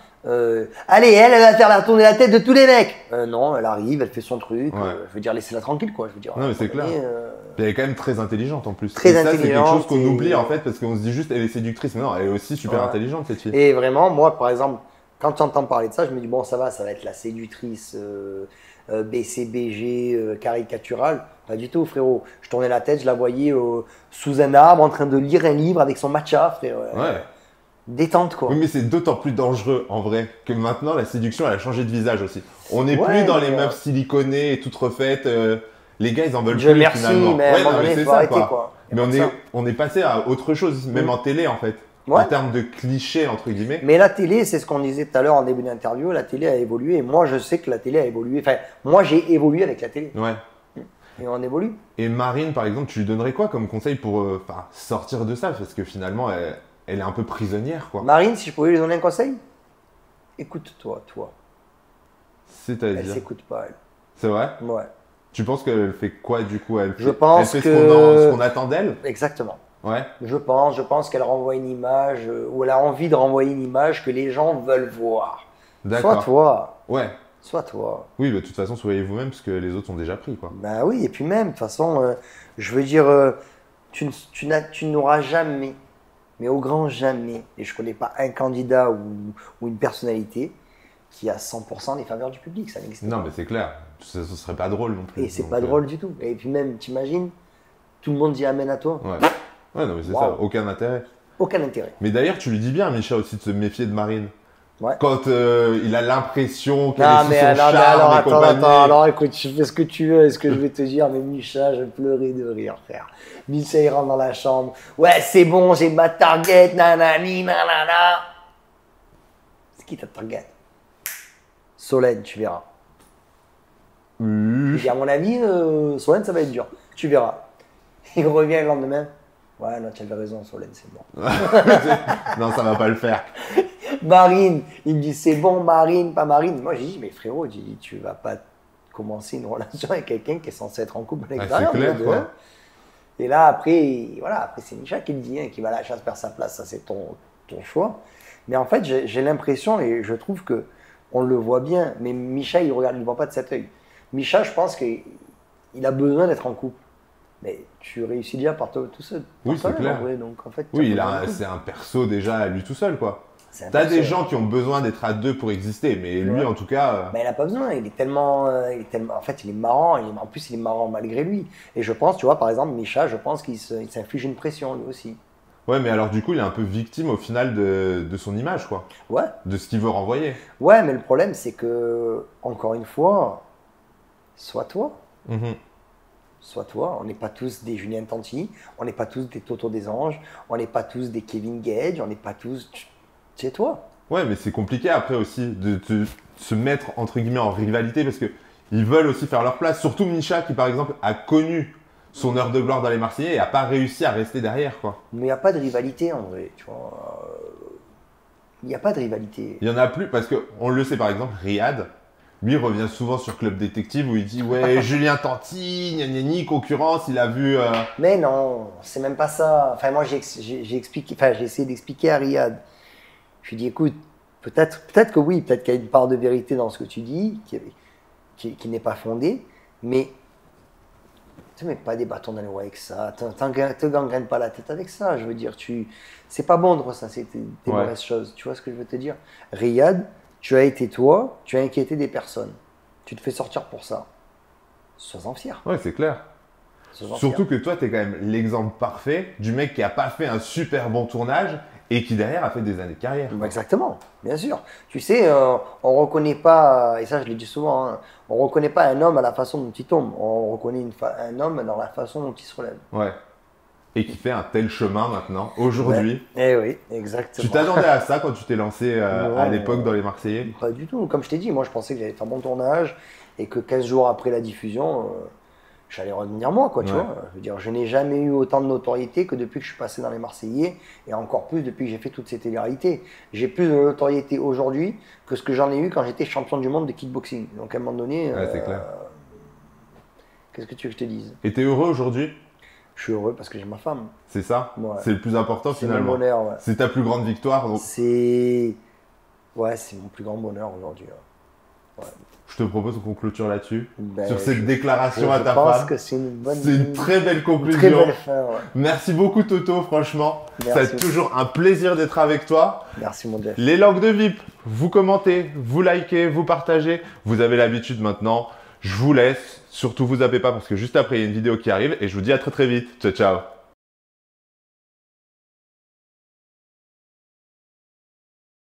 Allez, elle va faire tourner la tête de tous les mecs. Non, elle arrive, elle fait son truc. Je veux dire, laissez-la tranquille, quoi. Je veux dire, non, mais c'est clair. Puis elle est quand même très intelligente en plus. Très intelligente. Ça, c'est quelque chose qu'on oublie en fait parce qu'on se dit juste elle est séductrice. Mais non, elle est aussi super intelligente cette fille. Et vraiment, moi, par exemple, quand tu entends parler de ça, je me dis bon, ça va être la séductrice BCBG caricaturale. Pas du tout, frérot. Je tournais la tête, je la voyais sous un arbre en train de lire un livre avec son matcha, frère. Ouais. Détente, quoi. Oui, mais c'est d'autant plus dangereux en vrai que maintenant la séduction elle a changé de visage aussi. On n'est plus dans les meufs siliconées et toutes refaites. Les gars, ils en veulent plus finalement. Mais c'est ça, quoi. Mais on est passé à autre chose, même en télé en fait. En termes de clichés, entre guillemets. Mais la télé, c'est ce qu'on disait tout à l'heure en début d'interview, la télé a évolué. Et moi, je sais que la télé a évolué. Enfin, moi, j'ai évolué avec la télé. Ouais. Et on évolue. Et Marine, par exemple, tu lui donnerais quoi comme conseil pour sortir de ça? Parce que finalement, elle est un peu prisonnière, quoi. Marine, si je pouvais lui donner un conseil, écoute-toi, toi. C'est-à-dire? Elle s'écoute pas, elle. C'est vrai? Ouais. Tu penses qu'elle fait quoi, du coup? Elle fait ce qu'on attend d'elle? Exactement. Ouais. Je pense qu'elle renvoie une image, ou elle a envie de renvoyer une image que les gens veulent voir. D'accord. Soit toi. Ouais. Soit toi. Oui, bah, de toute façon, soyez vous-même parce que les autres sont déjà pris, quoi. Bah oui, et puis même, de toute façon, je veux dire, tu n'auras jamais, mais au grand jamais, et je ne connais pas un candidat ou une personnalité qui a 100% des faveurs du public, ça n'existe pas. Non, mais c'est clair, ce serait pas drôle non plus. Et c'est pas drôle du tout. Et puis même, t'imagines, tout le monde dit amen à toi. Ouais. Ouais, non, mais c'est ça, aucun intérêt. Aucun intérêt. Mais d'ailleurs, tu lui dis bien à Micha aussi de se méfier de Marine. Ouais. Quand il a l'impression qu'elle est sous son charme et compagnie. Attends, alors écoute, tu fais ce que tu veux, est-ce que je vais te dire, mais Micha, je pleurais de rire, frère. Micha, il rentre dans la chambre. Ouais, c'est bon, j'ai ma target, nanani, nanana. C'est qui ta target? Solène, tu verras. Il dit, à mon avis, Solène, ça va être dur. Tu verras. Il revient le lendemain. Ouais, non, tu avais raison, Solène, c'est bon. Non, ça va pas le faire. Marine, il me dit, c'est bon, Marine, pas Marine. Moi, j'ai dit, mais frérot, tu vas pas commencer une relation avec quelqu'un qui est censé être en couple avec toi. C'est clair, quoi. Et là, après c'est Micha qui le dit, hein, qui va à la chasse perd sa place, ça c'est ton choix. Mais en fait, j'ai l'impression, et je trouve que on le voit bien, mais Micha, il ne voit pas de cet œil. Micha, je pense qu'il a besoin d'être en couple. Mais tu réussis déjà par toi tout seul. Oui, c'est clair. En vrai, donc, en fait, oui, c'est un perso déjà à lui tout seul, quoi. T'as des gens qui ont besoin d'être à deux pour exister, mais lui, en tout cas… Mais il n'a pas besoin, il est tellement… En fait, il est marrant, en plus, il est marrant malgré lui. Et je pense, tu vois, par exemple, Micha, je pense qu'il s'inflige une pression, lui aussi. Ouais, mais alors du coup, il est un peu victime au final de son image, quoi. Ouais. De ce qu'il veut renvoyer. Ouais, mais le problème, c'est que, encore une fois, sois toi. Sois toi. On n'est pas tous des Julien Tanti, on n'est pas tous des Toto des Anges, on n'est pas tous des Kevin Gage, on n'est pas tous… C'est toi. Ouais, mais c'est compliqué après aussi de se mettre entre guillemets en rivalité parce qu'ils veulent aussi faire leur place. Surtout Micha qui, par exemple, a connu son heure de gloire dans les Marseillais et n'a pas réussi à rester derrière, quoi. Mais il n'y a pas de rivalité en vrai, tu vois. Il n'y a pas de rivalité. Il n'y en a plus parce qu'on le sait, par exemple, Riyad, Lui, il revient souvent sur Club Détective où il dit « Ouais, Julien Tanti, gna gna gna, concurrence, il a vu… Mais non, c'est même pas ça. Enfin, moi, j'ai essayé d'expliquer à Riyad. Je lui ai dit « Écoute, peut-être que oui, peut-être qu'il y a une part de vérité dans ce que tu dis, qui n'est pas fondée, mais tu ne mets pas des bâtons dans les roues avec ça. Te gangrène pas la tête avec ça. Je veux dire, c'est pas bon de ressasser tes mauvaises choses. Tu vois ce que je veux te dire? Riyad, tu as été toi, tu as inquiété des personnes. Tu te fais sortir pour ça. Sois-en fier. Ouais, c'est clair. Surtout que toi, tu es quand même l'exemple parfait du mec qui n'a pas fait un super bon tournage et qui derrière a fait des années de carrière. Exactement, bien sûr. Tu sais, on ne reconnaît pas, et ça je le dis souvent, hein, on ne reconnaît pas un homme à la façon dont il tombe. On reconnaît un homme dans la façon dont il se relève. Ouais. Et qui fait un tel chemin maintenant, aujourd'hui. Ouais. Eh oui, exactement. Tu t'attendais à ça quand tu t'es lancé à l'époque dans les Marseillais? Pas du tout. Comme je t'ai dit, moi je pensais que j'allais faire mon tournage et que 15 jours après la diffusion, j'allais redevenir moi, quoi, tu vois. Je veux dire, je n'ai jamais eu autant de notoriété que depuis que je suis passé dans les Marseillais et encore plus depuis que j'ai fait toutes ces télé-réalités. J'ai plus de notoriété aujourd'hui que ce que j'en ai eu quand j'étais champion du monde de kickboxing. Donc à un moment donné, c'est clair. Qu'est-ce que tu veux que je te dise? Et t'es heureux aujourd'hui? Je suis heureux parce que j'ai ma femme. C'est ça? Ouais. C'est le plus important finalement. C'est mon bonheur, ouais. C'est ta plus grande victoire? Donc... C'est mon plus grand bonheur aujourd'hui. Ouais. Je te propose qu'on clôture là-dessus, sur cette déclaration à ta femme. Je pense que c'est une très belle conclusion. Très belle fin, ouais. Merci beaucoup Toto, franchement. C'est toujours un plaisir d'être avec toi. Merci mon Jeff. Les langues de VIP, vous commentez, vous likez, vous partagez. Vous avez l'habitude maintenant. Je vous laisse. Surtout, vous zappez pas parce que juste après, il y a une vidéo qui arrive et je vous dis à très très vite. Ciao, ciao.